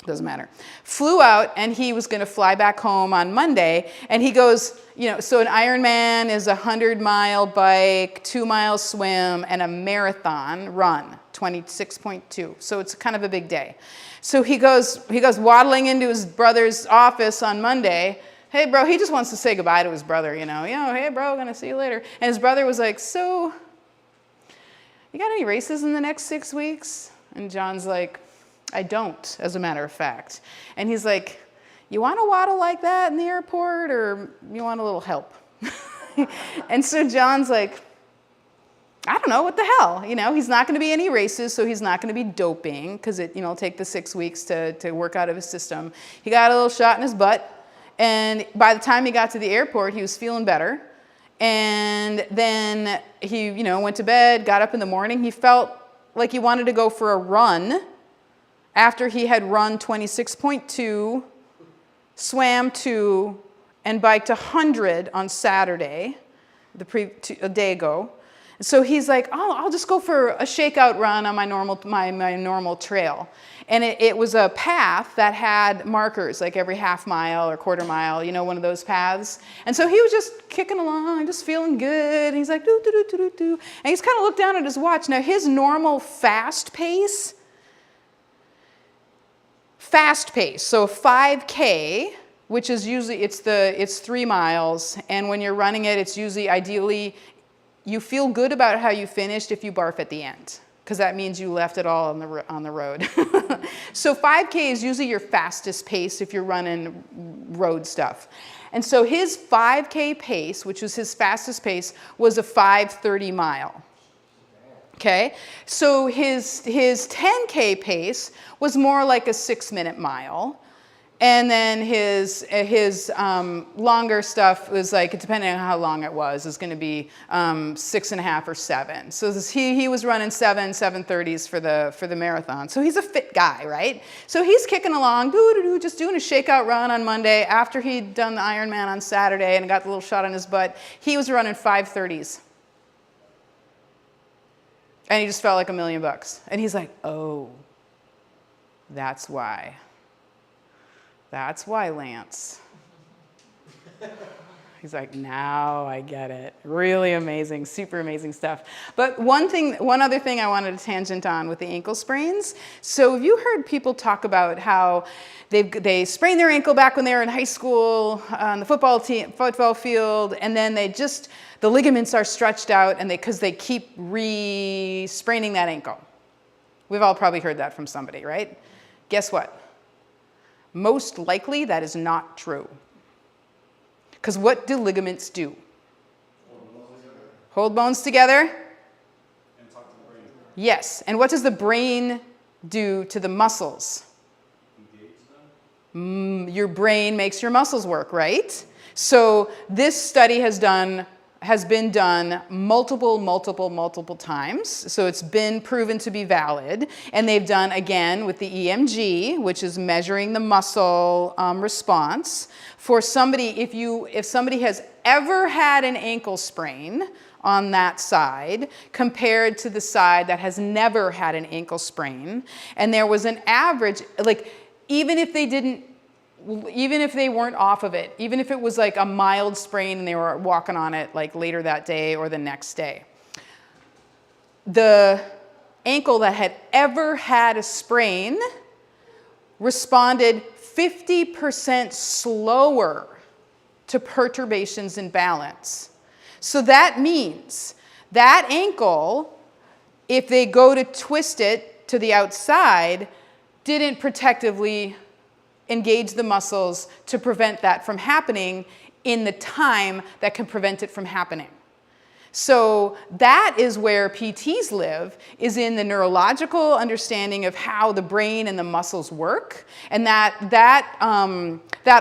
Doesn't matter. Flew out, and he was going to fly back home on Monday, and he goes, so an Ironman is a 100-mile bike, 2-mile swim, and a marathon run, 26.2. So it's kind of a big day. So he goes waddling into his brother's office on Monday. Hey, bro, he just wants to say goodbye to his brother, hey, bro, gonna see you later. And his brother was like, so, you got any races in the next 6 weeks? And John's like, I don't, as a matter of fact. And he's like, you want to waddle like that in the airport, or you want a little help? And so John's like, I don't know, what the hell? He's not going to be any races, so he's not going to be doping, because it'll take the 6 weeks to work out of his system. He got a little shot in his butt, and by the time he got to the airport, he was feeling better. And then he, went to bed, got up in the morning. He felt like he wanted to go for a run after he had run 26.2, swam 2, and biked 100 on Saturday, a day ago. So he's like, I'll just go for a shakeout run on my normal trail. And it was a path that had markers, like every half mile or quarter mile, one of those paths. And so he was just kicking along, just feeling good. And he's like, do, do, do, do, do, do. And he's kind of looked down at his watch. Now, his normal fast pace, so 5K, which is usually, it's 3 miles, and when you're running it, it's usually ideally, you feel good about how you finished if you barf at the end, because that means you left it all on the road. So 5K is usually your fastest pace if you're running road stuff. And so his 5K pace, which was his fastest pace, was a 5:30 mile. Okay, so his 10K pace was more like a 6-minute mile. And then his longer stuff was like, depending on how long it was going to be 6.5 or 7. So he was running 7:30s for the marathon. So he's a fit guy, right? So he's kicking along, just doing a shakeout run on Monday after he'd done the Ironman on Saturday and got the little shot on his butt. He was running 5:30s. And he just felt like $1 million. And he's like, oh, that's why. That's why, Lance. He's like, now I get it. Really amazing, super amazing stuff. But one other thing I wanted to tangent on with the ankle sprains. So have you heard people talk about how they sprained their ankle back when they were in high school on the football field, and then the ligaments are stretched out because they keep re-spraining that ankle? We've all probably heard that from somebody, right? Guess what? Most likely that is not true. Because what do ligaments do? Hold bones together? And talk to the brain. Yes. And what does the brain do to the muscles? Engage them? Your brain makes your muscles work, right? So this study has been done multiple times. So it's been proven to be valid. And they've done, again, with the EMG, which is measuring the muscle response. For somebody, if somebody has ever had an ankle sprain on that side compared to the side that has never had an ankle sprain, and there was an average, like even if they weren't off of it, even if it was like a mild sprain and they were walking on it like later that day or the next day, the ankle that had ever had a sprain responded 50% slower to perturbations in balance. So that means that ankle, if they go to twist it to the outside, didn't protectively engage the muscles to prevent that from happening in the time that can prevent it from happening. So that is where PTs live, is in the neurological understanding of how the brain and the muscles work. And that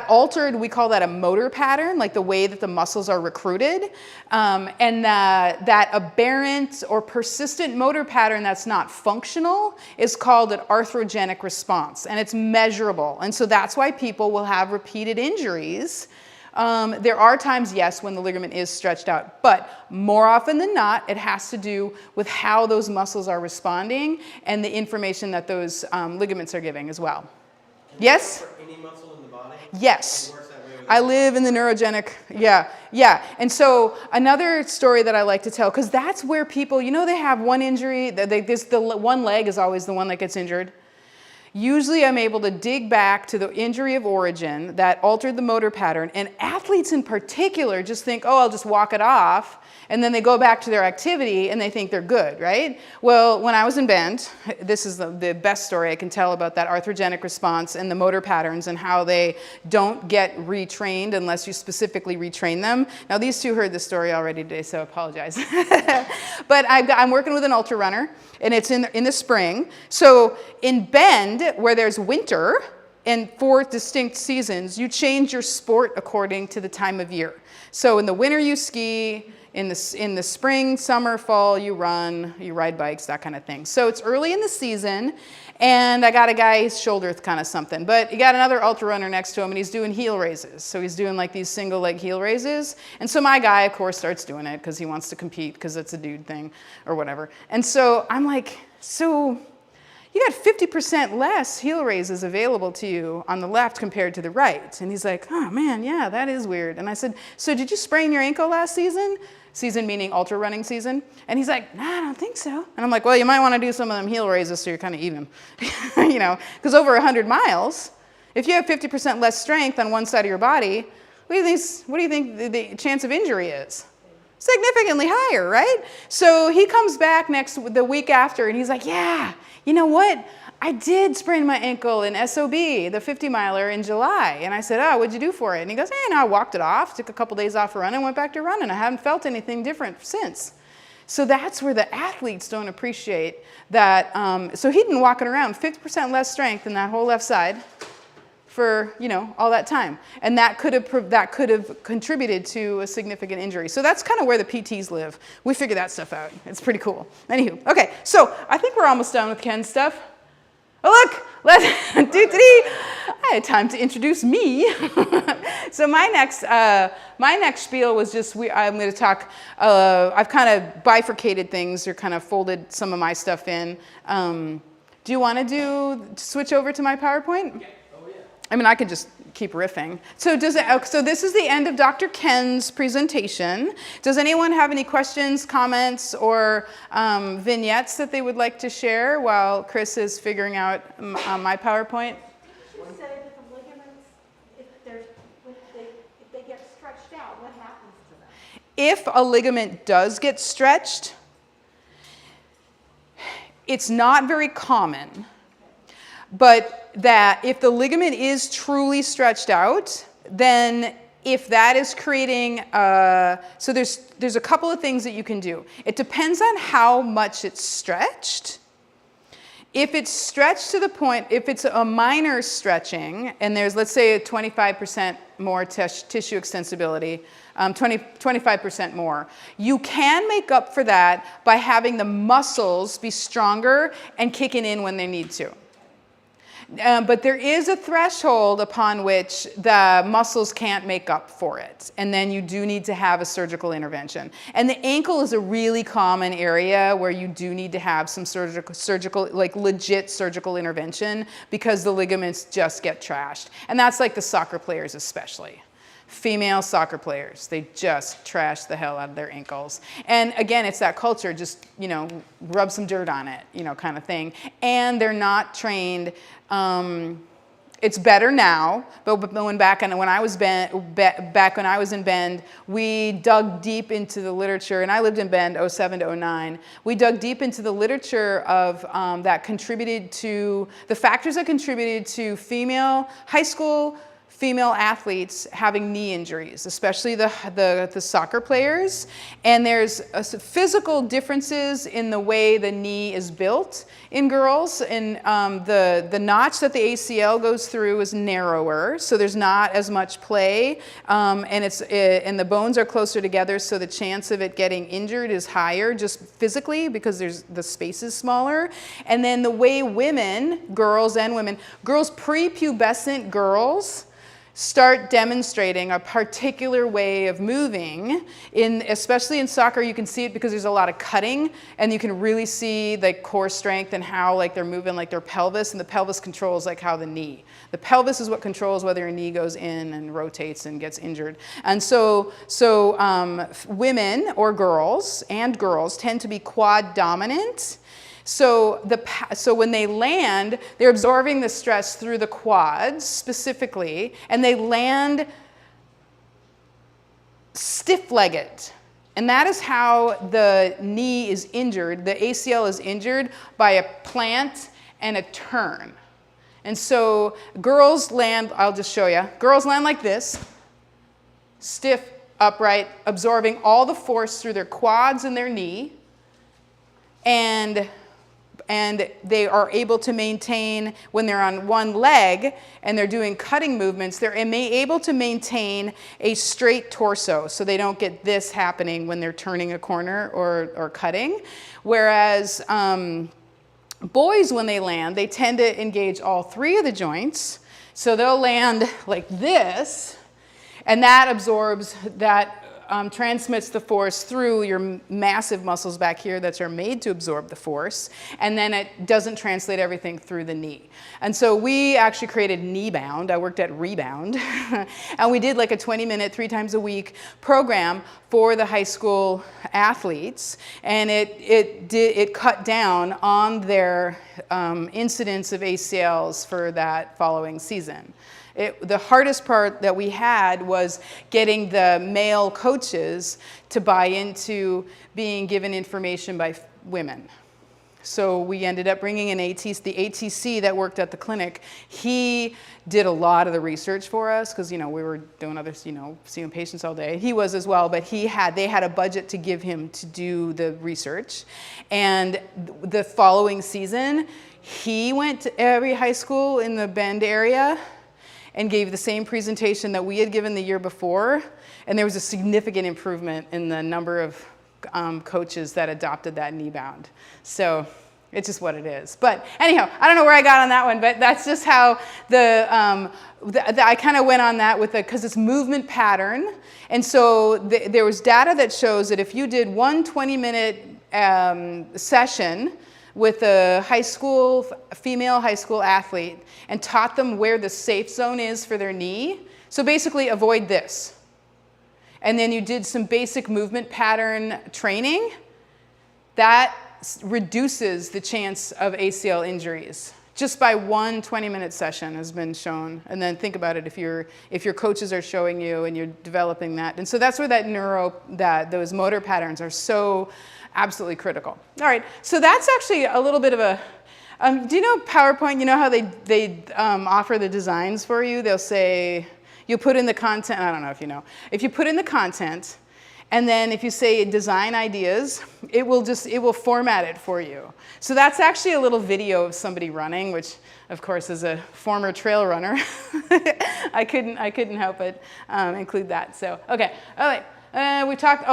altered, we call that a motor pattern, like the way that the muscles are recruited. And that aberrant or persistent motor pattern that's not functional is called an arthrogenic response. And it's measurable. And so that's why people will have repeated injuries. There are times, yes, when the ligament is stretched out, but more often than not, it has to do with how those muscles are responding and the information that those ligaments are giving as well. Yes? For any muscle in the body? Yes. It works that way with I live in the neurogenic, yeah. And so another story that I like to tell, because that's where people, they have one injury, the one leg is always the one that gets injured. Usually I'm able to dig back to the injury of origin that altered the motor pattern, and athletes in particular just think, oh, I'll just walk it off, and then they go back to their activity and they think they're good, right? Well, when I was in Bend, this is the best story I can tell about that arthrogenic response and the motor patterns and how they don't get retrained unless you specifically retrain them. Now, these two heard this story already today, so I apologize. But I'm working with an ultra runner, and it's in the spring. So in Bend, where there's winter and 4 distinct seasons, you change your sport according to the time of year. So in the winter you ski, in the spring, summer, fall you run, you ride bikes, that kind of thing. So it's early in the season, and I got a guy, his shoulder kind of something, but you got another ultra runner next to him, and he's doing heel raises. So he's doing like these single leg heel raises. And so my guy, of course, starts doing it because he wants to compete because it's a dude thing or whatever. And so I'm like, so you got 50% less heel raises available to you on the left compared to the right. And he's like, oh man, yeah, that is weird. And I said, so did you sprain your ankle last season? Season meaning ultra running season. And he's like, nah, I don't think so. And I'm like, well, you might want to do some of them heel raises so you're kind of even, because over 100 miles, if you have 50% less strength on one side of your body, what do you think the chance of injury is? Significantly higher, right? So he comes back the week after, and he's like, yeah, you know what? I did sprain my ankle in SOB, the 50-miler in July. And I said, oh, what'd you do for it? And he goes, no, I walked it off, took a couple days off of running, went back to running. I haven't felt anything different since. So that's where the athletes don't appreciate that. So he'd been walking around 50% less strength in that whole left side for, all that time. And that could have contributed to a significant injury. So that's kind of where the PTs live. We figure that stuff out. It's pretty cool. Anywho, okay, so I think we're almost done with Ken's stuff. Oh, look, I had time to introduce me. So my next spiel was just, I'm going to talk, I've kind of bifurcated things or kind of folded some of my stuff in. Do you want to switch over to my PowerPoint? Okay. Oh, yeah. I mean, I could just keep riffing. So this is the end of Dr. Ken's presentation. Does anyone have any questions, comments, or vignettes that they would like to share while Chris is figuring out my PowerPoint? You said that the ligaments, if they get stretched out, what happens to them? If a ligament does get stretched, it's not very common, but that if the ligament is truly stretched out, then if that is creating, so there's a couple of things that you can do. It depends on how much it's stretched. If it's stretched to the point, if it's a minor stretching, and there's, let's say, a 25% more tissue extensibility, 25% more, you can make up for that by having the muscles be stronger and kicking in when they need to. But there is a threshold upon which the muscles can't make up for it. And then you do need to have a surgical intervention. And the ankle is a really common area where you do need to have some surgical, like legit surgical intervention because the ligaments just get trashed. And that's like the soccer players especially. Female soccer players, they just trash the hell out of their ankles. And again, it's that culture, just, rub some dirt on it, kind of thing. And they're not trained. It's better now, but when I was in Bend, we dug deep into the literature, and I lived in Bend 07 to 09. We dug deep into the literature of that contributed to the factors that contributed to high school female athletes having knee injuries, especially the soccer players. And there's physical differences in the way the knee is built in girls. And the notch that the ACL goes through is narrower, so there's not as much play. And the bones are closer together, so the chance of it getting injured is higher just physically because the space is smaller. And then the way girls, prepubescent girls, start demonstrating a particular way of moving. Especially in soccer, you can see it because there's a lot of cutting, and you can really see like core strength and how they're moving their pelvis, and the pelvis controls how the knee. The pelvis is what controls whether your knee goes in and rotates and gets injured. And so women or girls tend to be quad dominant. So when they land, they're absorbing the stress through the quads specifically, and they land stiff-legged. And that is how the knee is injured. The ACL is injured by a plant and a turn. And so girls land, I'll just show you. Girls land like this, stiff, upright, absorbing all the force through their quads and their knee. And they are able to maintain, when they're on one leg and they're doing cutting movements, they're able to maintain a straight torso, so they don't get this happening when they're turning a corner or cutting. Whereas boys, when they land, they tend to engage all three of the joints. So they'll land like this, and that absorbs that. Transmits the force through your massive muscles back here that are made to absorb the force, and then it doesn't translate everything through the knee. And so we actually created Kneebound. I worked at Rebound, and we did like a 20-minute, 3 times a week program for the high school athletes, and it cut down on their incidence of ACLs for that following season. The hardest part that we had was getting the male coaches to buy into being given information by women. So we ended up bringing in the ATC that worked at the clinic. He did a lot of the research for us because, we were doing other, seeing patients all day. He was as well, but they had a budget to give him to do the research. And the following season, he went to every high school in the Bend area and gave the same presentation that we had given the year before. And there was a significant improvement in the number of coaches that adopted that knee bound. So it's just what it is. But anyhow, I don't know where I got on that one, but that's just how I kind of went on that with because it's movement pattern. And so there was data that shows that if you did one 20-minute session with a female high school athlete and taught them where the safe zone is for their knee, so basically avoid this. And then you did some basic movement pattern training, that reduces the chance of ACL injuries just by one 20-minute session has been shown. And then think about it if your coaches are showing you and you're developing that. And so that's where those motor patterns are so absolutely critical. All right, so that's actually a little bit of a, do you know PowerPoint? You know how they offer the designs for you? They'll say, you put in the content, I don't know if you know. If you put in the content, and then if you say design ideas, it will format it for you. So that's actually a little video of somebody running, which of course as a former trail runner, I couldn't help but include that. So, okay, all right, we talked,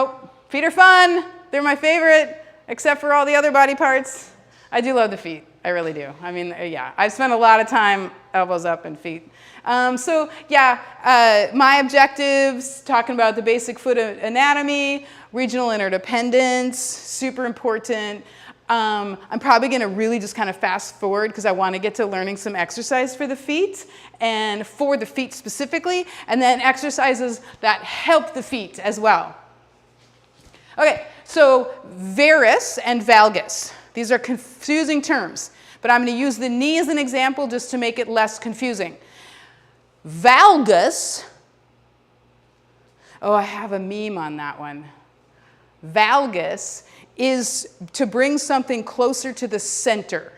feet are fun. They're my favorite, except for all the other body parts. I do love the feet, I really do. I mean, yeah, I've spent a lot of time elbows up and feet. My objectives, talking about the basic foot anatomy, regional interdependence, super important. I'm probably going to really just kind of fast forward because I want to get to learning some exercise for the feet and for the feet specifically, and then exercises that help the feet as well. Okay, so varus and valgus. These are confusing terms, but I'm going to use the knee as an example just to make it less confusing. Valgus, I have a meme on that one. Valgus is to bring something closer to the center.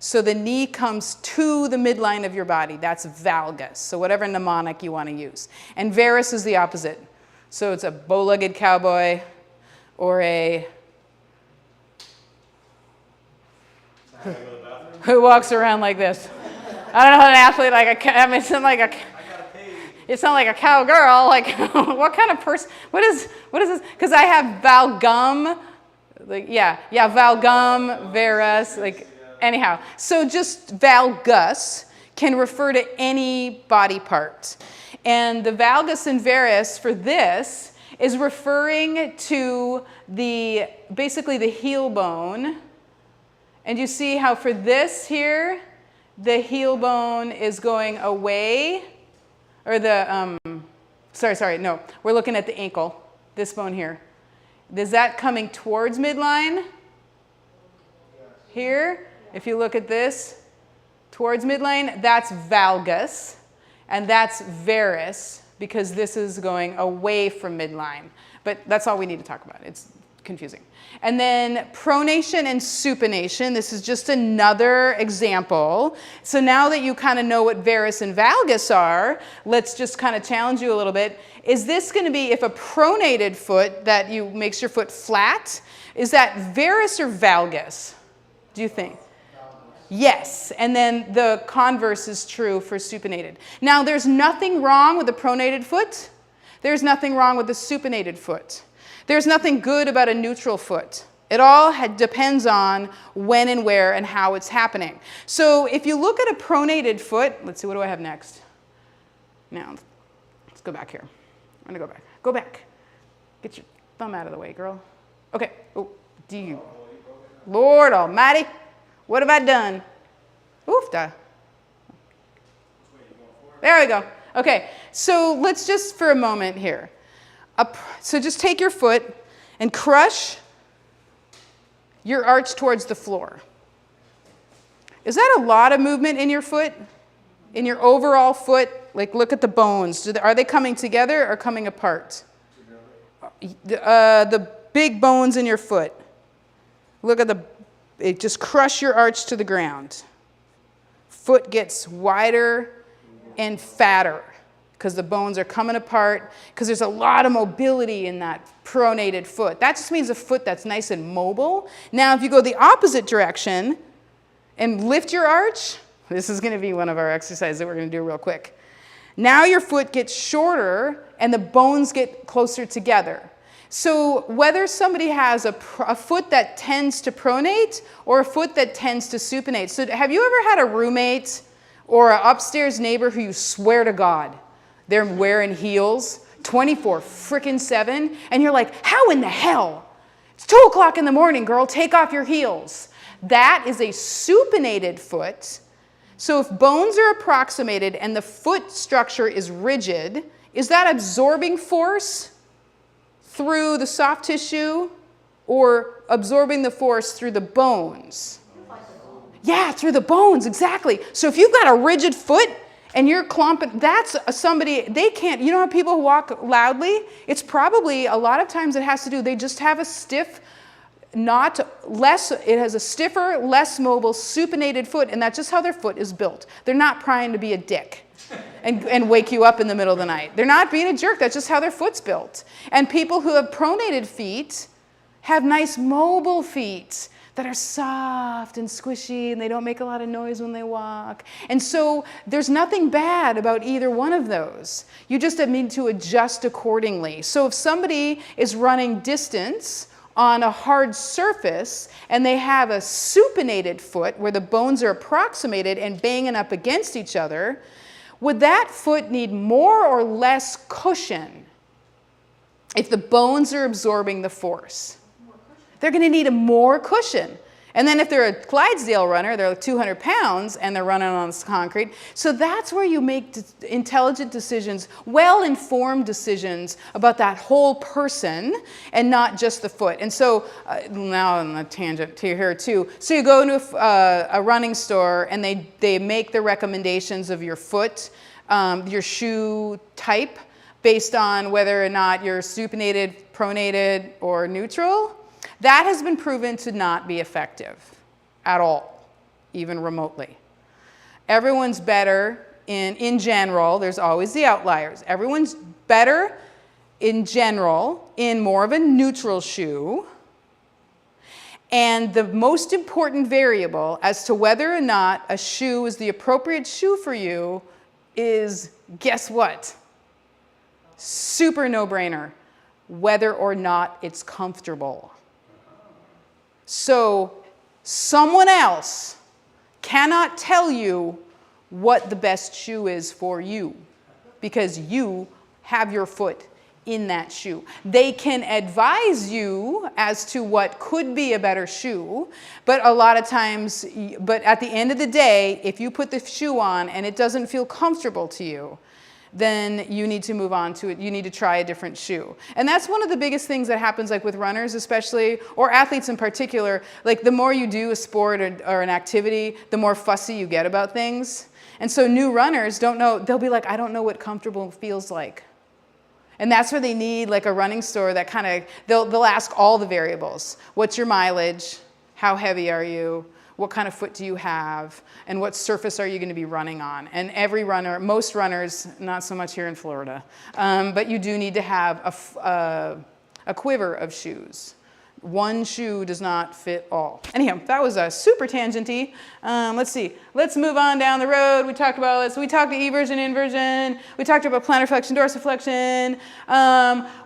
So the knee comes to the midline of your body. That's valgus. So whatever mnemonic you want to use. And varus is the opposite. So it's a bow-legged cowboy or a who walks around like this. I don't know how an athlete it sounds like a cowgirl. Like what kind of person? What is this? Because I have valgum, valgum, varus, anyhow. So just valgus can refer to any body part, and the valgus and varus for this is referring to basically the heel bone. And you see how for this here, the heel bone is going away, or we're looking at the ankle, this bone here. Is that coming towards midline? Here, if you look at this, towards midline, that's valgus, and that's varus, because this is going away from midline. But that's all we need to talk about. It's confusing. And then pronation and supination. This is just another example. So now that you kind of know what varus and valgus are, let's just kind of challenge you a little bit. Is this going to be, if a pronated foot that makes your foot flat, is that varus or valgus? Do you think? Yes, and then the converse is true for supinated. Now, there's nothing wrong with a pronated foot. There's nothing wrong with a supinated foot. There's nothing good about a neutral foot. It all depends on when and where and how it's happening. So if you look at a pronated foot, let's see, what do I have next? Now, let's go back here. I'm going to go back. Go back. Get your thumb out of the way, girl. Okay. Oh, Lord almighty. What have I done? Oofda. There we go. Okay, so let's just for a moment here. So just take your foot and crush your arch towards the floor. Is that a lot of movement in your foot? In your overall foot? Like look at the bones. Are they coming together or coming apart? Together. The big bones in your foot. Look at the it just crush your arch to the ground. Foot gets wider and fatter because the bones are coming apart, because there's a lot of mobility in that pronated foot. That just means a foot that's nice and mobile. Now, if you go the opposite direction and lift your arch, this is going to be one of our exercises that we're going to do real quick. Now your foot gets shorter and the bones get closer together. So whether somebody has a foot that tends to pronate or a foot that tends to supinate. So have you ever had a roommate or an upstairs neighbor who you swear to God, they're wearing heels 24/7, and you're like, how in the hell? It's 2 o'clock in the morning, girl, take off your heels. That is a supinated foot. So if bones are approximated and the foot structure is rigid, is that absorbing force through the soft tissue or absorbing the force through the bones? Yeah, through the bones, exactly. So if you've got a rigid foot and you're clumping, that's somebody, they can't, you know how people walk loudly? It's probably, a lot of times it has to do, they just have a stiff, it has a stiffer, less mobile, supinated foot, and that's just how their foot is built. They're not trying to be a dick and wake you up in the middle of the night. They're not being a jerk, that's just how their foot's built. And people who have pronated feet have nice mobile feet that are soft and squishy, and they don't make a lot of noise when they walk. And so there's nothing bad about either one of those. You just need to adjust accordingly. So if somebody is running distance on a hard surface and they have a supinated foot where the bones are approximated and banging up against each other, would that foot need more or less cushion if the bones are absorbing the force? They're going to need a more cushion. And then if they're a Clydesdale runner, they're 200 pounds and they're running on concrete. So that's where you make intelligent decisions, well-informed decisions about that whole person and not just the foot. And so now on a tangent here too. So you go into a running store and they make the recommendations of your foot, your shoe type, based on whether or not you're supinated, pronated, or neutral. That has been proven to not be effective at all, even remotely. Everyone's better in general, there's always the outliers. Everyone's better in general in more of a neutral shoe. And the most important variable as to whether or not a shoe is the appropriate shoe for you is, guess what? Super no-brainer, whether or not it's comfortable. So someone else cannot tell you what the best shoe is for you because you have your foot in that shoe. They can advise you as to what could be a better shoe, but a lot of times, but at the end of the day, if you put the shoe on and it doesn't feel comfortable to you, then you need to move on to it. You need to try a different shoe. And that's one of the biggest things that happens, like with runners especially, or athletes in particular. Like the more you do a sport or an activity, the more fussy you get about things. And so new runners don't know, they'll be like, I don't know what comfortable feels like. And that's where they need like a running store that kind of, they'll ask all the variables. What's your mileage? How heavy are you? What kind of foot do you have? And what surface are you going to be running on? And every runner, most runners, not so much here in Florida, but you do need to have a quiver of shoes. One shoe does not fit all. Anyhow, that was a super tangenty. Let's see. Let's move on down the road. We talked about this. We talked to eversion, inversion. We talked about plantar flexion, dorsiflexion.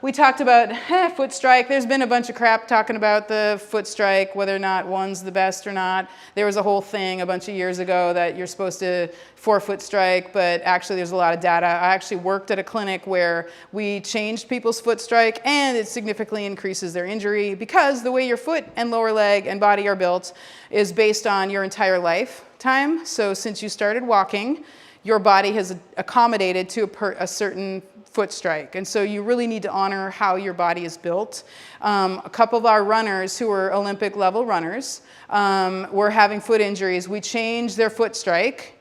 We talked about foot strike. There's been a bunch of crap talking about the foot strike, whether or not one's the best or not. There was a whole thing a bunch of years ago that you're supposed to forefoot strike, but actually there's a lot of data. I actually worked at a clinic where we changed people's foot strike and it significantly increases their injury because the way your foot and lower leg and body are built is based on your entire lifetime. So since you started walking, your body has accommodated to a certain foot strike. And so you really need to honor how your body is built. A couple of our runners who were Olympic level runners were having foot injuries. We changed their foot strike.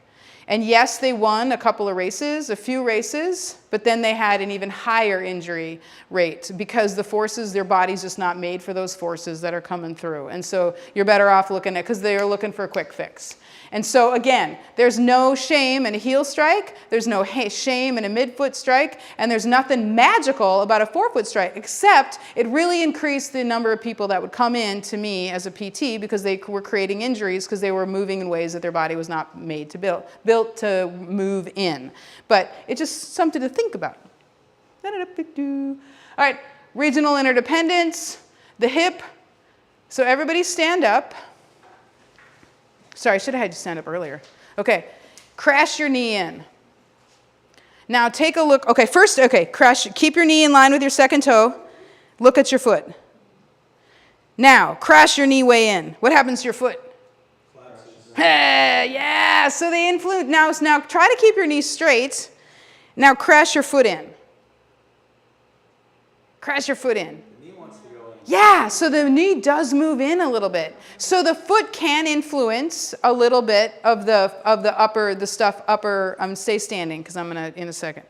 And yes, they won a couple of races, a few races, but then they had an even higher injury rate because the forces, their body's just not made for those forces that are coming through. And so you're better off looking at, because they are looking for a quick fix. And so again, there's no shame in a heel strike, there's no shame in a midfoot strike, and there's nothing magical about a forefoot strike, except it really increased the number of people that would come in to me as a PT because they were creating injuries because they were moving in ways that their body was not made to built to move in. But it's just something to think about. All right, regional interdependence, the hip. So everybody stand up. Sorry, I should have had you stand up earlier. Okay, crash your knee in. Now take a look. Okay, first, keep your knee in line with your second toe. Look at your foot. Now, crash your knee way in. What happens to your foot? Hey, yeah, so they influence. Now try to keep your knee straight. Now crash your foot in. Crash your foot in. Yeah, so the knee does move in a little bit. So the foot can influence a little bit of the upper, stay standing because I'm gonna in a second.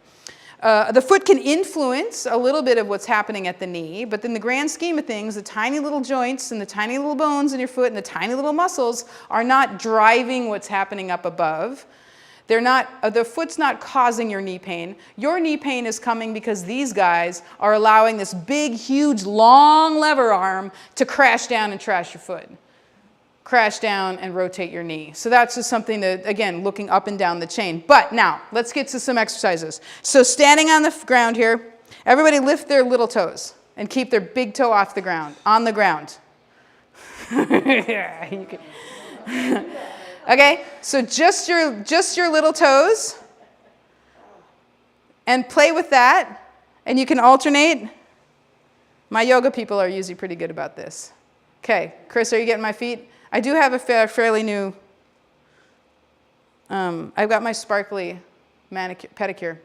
The foot can influence a little bit of what's happening at the knee, but in the grand scheme of things, the tiny little joints and the tiny little bones in your foot and the tiny little muscles are not driving what's happening up above. They're not, the foot's not causing your knee pain. Your knee pain is coming because these guys are allowing this big, huge, long lever arm to crash down and trash your foot. Crash down and rotate your knee. So that's just something that, again, looking up and down the chain. But now, let's get to some exercises. So standing on the ground here, everybody lift their little toes and keep their big toe off the ground, on the ground. Yeah, you can. Okay, so just your little toes, and play with that, and you can alternate. My yoga people are usually pretty good about this. Okay, Chris, are you getting my feet? I do have a fairly new, I've got my sparkly pedicure.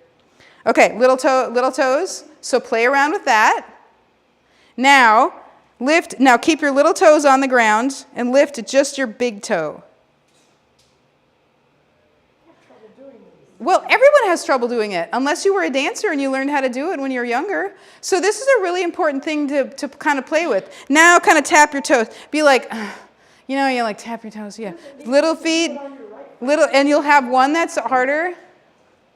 Okay, little toes, so play around with that. Now keep your little toes on the ground and lift just your big toe. Well, everyone has trouble doing it, unless you were a dancer and you learned how to do it when you were younger. So this is a really important thing to kind of play with. Now kind of tap your toes. Be like, you like tap your toes, yeah. Little feet, and you'll have one that's harder.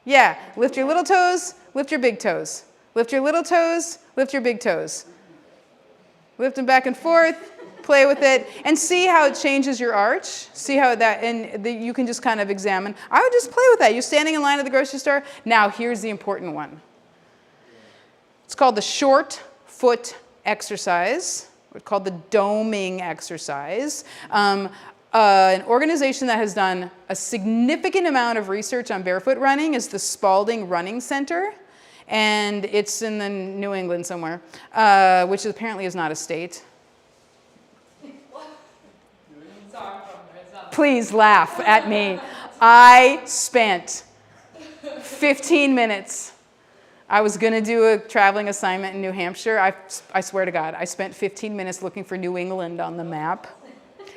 Yeah, lift your little toes, lift your big toes. Lift your little toes, lift your big toes. Lift them back and forth. Play with it and see how it changes your arch. See how you can just kind of examine. I would just play with that. You're standing in line at the grocery store. Now here's the important one. It's called the short foot exercise. It's called the doming exercise. An organization that has done a significant amount of research on barefoot running is the Spalding Running Center. And it's in the New England somewhere, which apparently is not a state. Please laugh at me. I spent 15 minutes. I was going to do a traveling assignment in New Hampshire. I swear to God, I spent 15 minutes looking for New England on the map.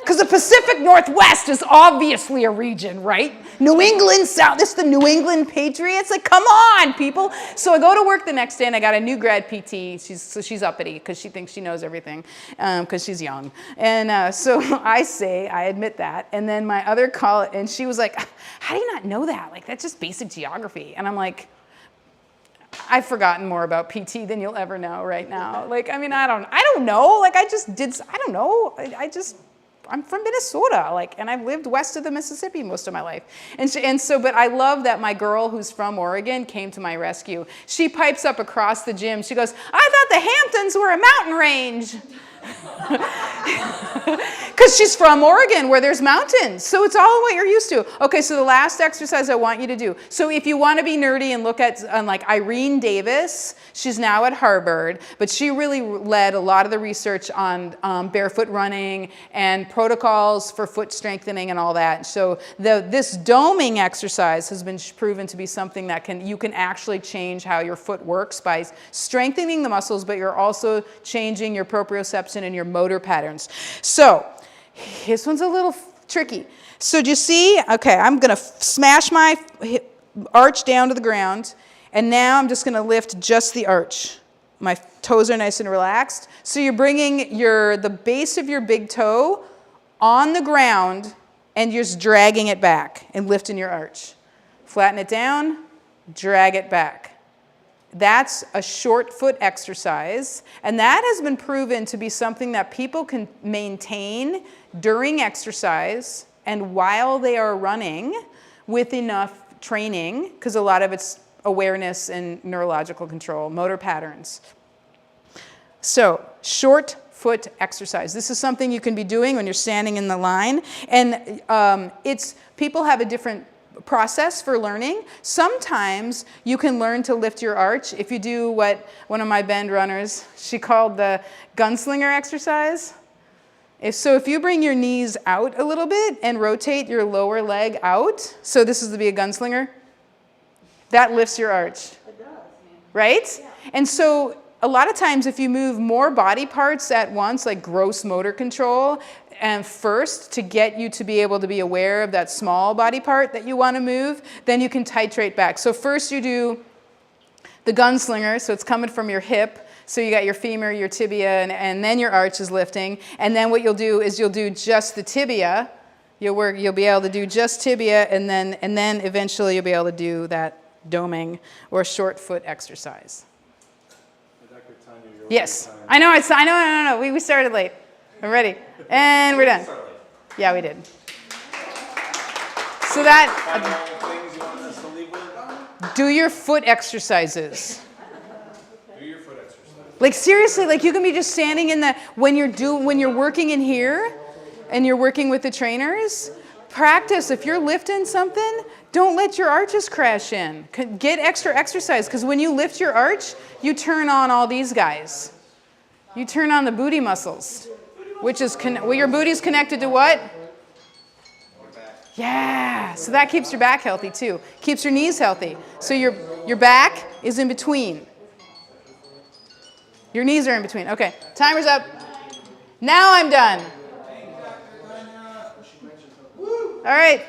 Because the Pacific Northwest is obviously a region, right? New England South, this is the New England Patriots. Like, come on, people. So I go to work the next day, and I got a new grad PT. She's uppity because she thinks she knows everything because she's young. And so I admit that. And then my other colleague, and she was like, how do you not know that? Like, that's just basic geography. And I'm like, I've forgotten more about PT than you'll ever know right now. Like, I mean, I don't know. Like, I don't know. I'm from Minnesota, and I've lived west of the Mississippi most of my life. But I love that my girl who's from Oregon came to my rescue. She pipes up across the gym. She goes, I thought the Hamptons were a mountain range. Because she's from Oregon where there's mountains. So it's all what you're used to. Okay, so the last exercise I want you to do. So if you want to be nerdy and look at like Irene Davis, she's now at Harvard, but she really led a lot of the research on barefoot running and protocols for foot strengthening and all that. So this doming exercise has been proven to be something that you can actually change how your foot works by strengthening the muscles, but you're also changing your proprioception and your motor patterns. So this one's a little tricky. So do you see? Okay, I'm going to smash my arch down to the ground, and now I'm just going to lift just the arch. My toes are nice and relaxed. So you're bringing the base of your big toe on the ground, and you're just dragging it back and lifting your arch. Flatten it down, drag it back. That's a short foot exercise, and that has been proven to be something that people can maintain during exercise and while they are running with enough training, because a lot of it's awareness and neurological control, motor patterns. So, short foot exercise. This is something you can be doing when you're standing in the line, and people have a different process for learning. Sometimes you can learn to lift your arch if you do what one of my bend runners, she called the gunslinger exercise. If you bring your knees out a little bit and rotate your lower leg out, so this is to be a gunslinger, that lifts your arch. It does. Right? Yeah. And so a lot of times if you move more body parts at once, like gross motor control, and first to get you to be able to be aware of that small body part that you want to move, then you can titrate back. So first you do the gunslinger, so it's coming from your hip, so you got your femur, your tibia, and then your arch is lifting. And then what you'll do is you'll do just the tibia. You'll be able to do just tibia, and then eventually you'll be able to do that doming or short foot exercise. Dr. Tonya, yes, I know. We started late. I'm ready, and we're done. Yeah, we did. So do your foot exercises. Like seriously, like you can be just standing in the when you're working in here, and you're working with the trainers. Practice. If you're lifting something, don't let your arches crash in. Get extra exercise, because when you lift your arch, you turn on all these guys. You turn on the booty muscles, which is your booty's connected to what? Yeah. So that keeps your back healthy too. Keeps your knees healthy. So your back is in between. Your knees are in between. Okay. Timer's up. Now I'm done. All right.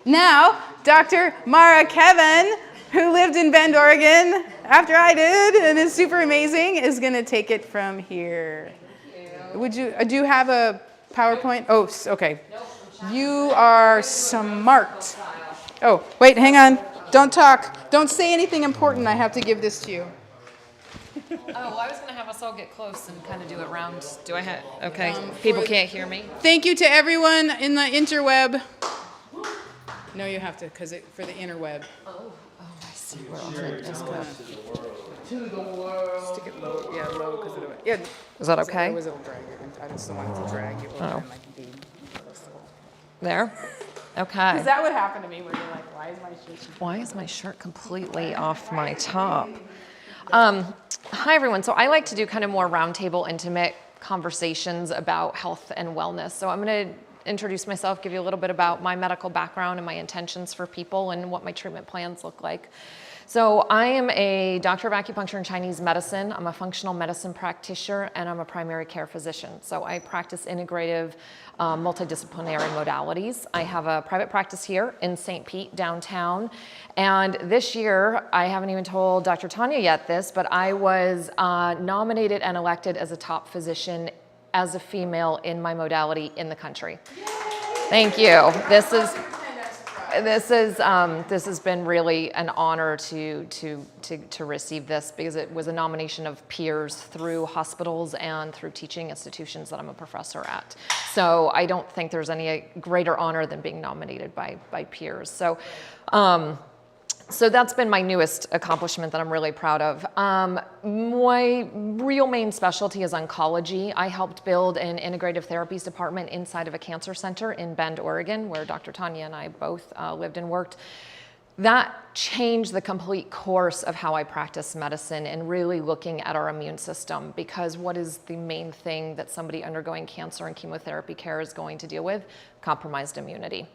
Now, Dr. Mara Kevan, who lived in Bend, Oregon after I did and is super amazing, is going to take it from here. Would you do you have a PowerPoint? Oh, okay. You are smart. Oh, wait, hang on. Don't talk. Don't say anything important. I have to give this to you. Oh, well, I was going to have us all get close and kind of do it round. Do I have? Okay. People can't hear me. Thank you to everyone in the interweb. No, you have to, because for the interweb. Oh, I see. We're all doing this. To the world. Stick it low. Yeah, low, because it'll. Yeah. Is that okay? Otherwise, it'll drag you. I just don't want it to drag you. Oh. There? Okay. Because that would happen to me where you're like, why is my shirt completely off my top? Hi, everyone. So I like to do kind of more roundtable, intimate conversations about health and wellness. So I'm going to introduce myself, give you a little bit about my medical background and my intentions for people and what my treatment plans look like. So I am a doctor of acupuncture and Chinese medicine. I'm a functional medicine practitioner, and I'm a primary care physician. So I practice integrative, multidisciplinary modalities. I have a private practice here in St. Pete, downtown. And this year, I haven't even told Dr. Tonya yet this, but I was nominated and elected as a top physician as a female in my modality in the country. Thank you. This has been really an honor to receive this, because it was a nomination of peers through hospitals and through teaching institutions that I'm a professor at. So I don't think there's any greater honor than being nominated by peers. So that's been my newest accomplishment that I'm really proud of. My real main specialty is oncology. I helped build an integrative therapies department inside of a cancer center in Bend, Oregon, where Dr. Tonya and I both lived and worked. That changed the complete course of how I practice medicine and really looking at our immune system, because what is the main thing that somebody undergoing cancer and chemotherapy care is going to deal with? Compromised immunity.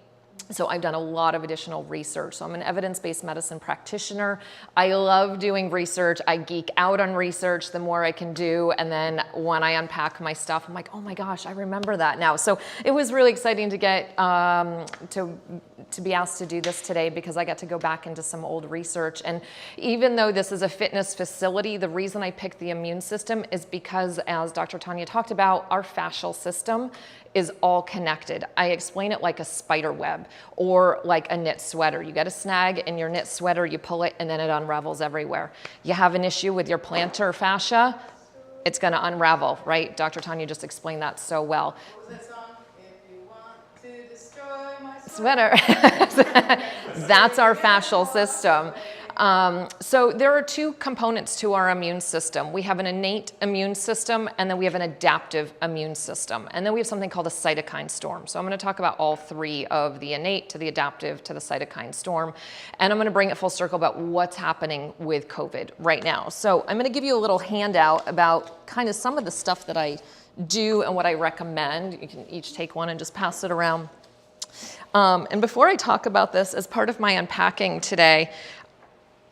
So I've done a lot of additional research. So I'm an evidence-based medicine practitioner. I love doing research. I geek out on research the more I can do. And then when I unpack my stuff, I'm like, oh my gosh, I remember that now. So it was really exciting to get to be asked to do this today, because I got to go back into some old research. And even though this is a fitness facility, the reason I picked the immune system is because, as Dr. Tonya talked about, our fascial system is all connected. I explain it like a spider web or like a knit sweater. You get a snag in your knit sweater, you pull it, and then it unravels everywhere. You have an issue with your plantar fascia, it's gonna unravel, right? Dr. Tonya just explained that so well. What was that song? If you want to destroy my Sweater. That's our fascial system. So there are two components to our immune system. We have an innate immune system, and then we have an adaptive immune system. And then we have something called a cytokine storm. So I'm going to talk about all three, of the innate to the adaptive to the cytokine storm. And I'm going to bring it full circle about what's happening with COVID right now. So I'm going to give you a little handout about kind of some of the stuff that I do and what I recommend. You can each take one and just pass it around. And before I talk about this, as part of my unpacking today,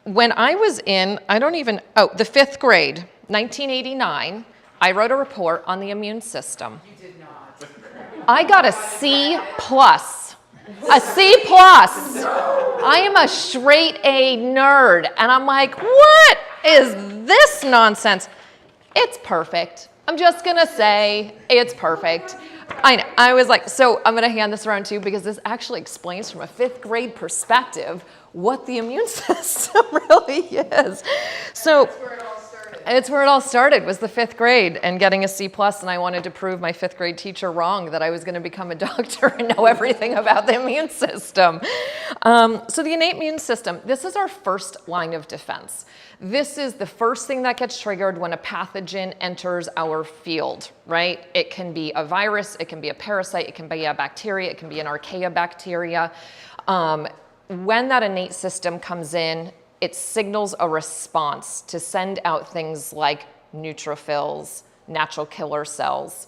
when I was in, the 5th grade, 1989, I wrote a report on the immune system. You did not. I got a C+. A C+. I am a straight A nerd. And I'm like, what is this nonsense? It's perfect. I'm just gonna say it's perfect. I know. I was like, so I'm going to hand this around too, because this actually explains from a 5th grade perspective what the immune system really is. So That's where it all started. it's where it all started, was the 5th grade and getting a C+, and I wanted to prove my 5th grade teacher wrong, that I was going to become a doctor and know everything about the immune system. So the innate immune system, this is our first line of defense. This is the first thing that gets triggered when a pathogen enters our field, right? It can be a virus, it can be a parasite, it can be a bacteria, it can be an archaea bacteria. When that innate system comes in, it signals a response to send out things like neutrophils, natural killer cells.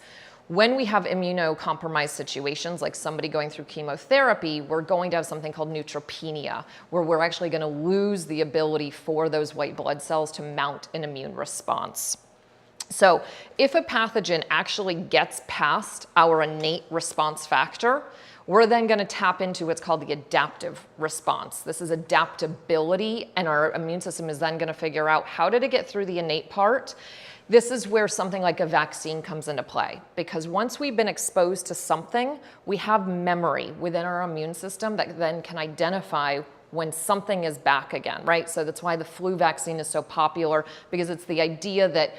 When we have immunocompromised situations, like somebody going through chemotherapy, we're going to have something called neutropenia, where we're actually going to lose the ability for those white blood cells to mount an immune response. So if a pathogen actually gets past our innate response factor, we're then going to tap into what's called the adaptive response. This is adaptability, and our immune system is then going to figure out, how did it get through the innate part? This is where something like a vaccine comes into play, because once we've been exposed to something, we have memory within our immune system that then can identify when something is back again, right? So that's why the flu vaccine is so popular, because it's the idea that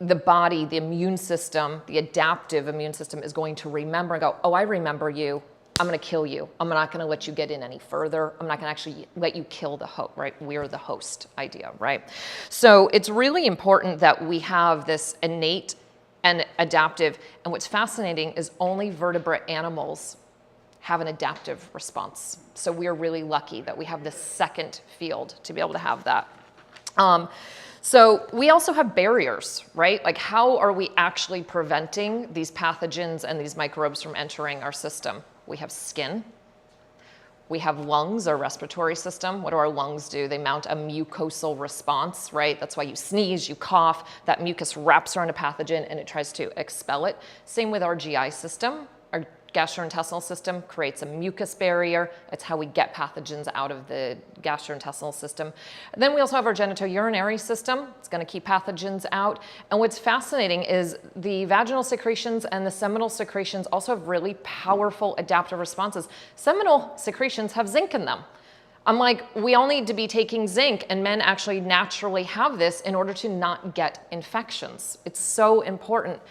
the body, the immune system, the adaptive immune system is going to remember and go, oh, I remember you. I'm going to kill you. I'm not going to let you get in any further. I'm not going to actually let you kill the host, right? We're the host idea, right? So it's really important that we have this innate and adaptive. And what's fascinating is only vertebrate animals have an adaptive response. So we're really lucky that we have this second field to be able to have that. So we also have barriers, right? Like, how are we actually preventing these pathogens and these microbes from entering our system? We have skin. We have lungs, our respiratory system. What do our lungs do? They mount a mucosal response, right? That's why you sneeze, you cough, that mucus wraps around a pathogen and it tries to expel it. Same with our GI system. Our gastrointestinal system creates a mucus barrier. It's how we get pathogens out of the gastrointestinal system. And then we also have our genitourinary system. It's going to keep pathogens out. And what's fascinating is the vaginal secretions and the seminal secretions also have really powerful adaptive responses. Seminal secretions have zinc in them. I'm like, we all need to be taking zinc, and men actually naturally have this in order to not get infections. It's so important.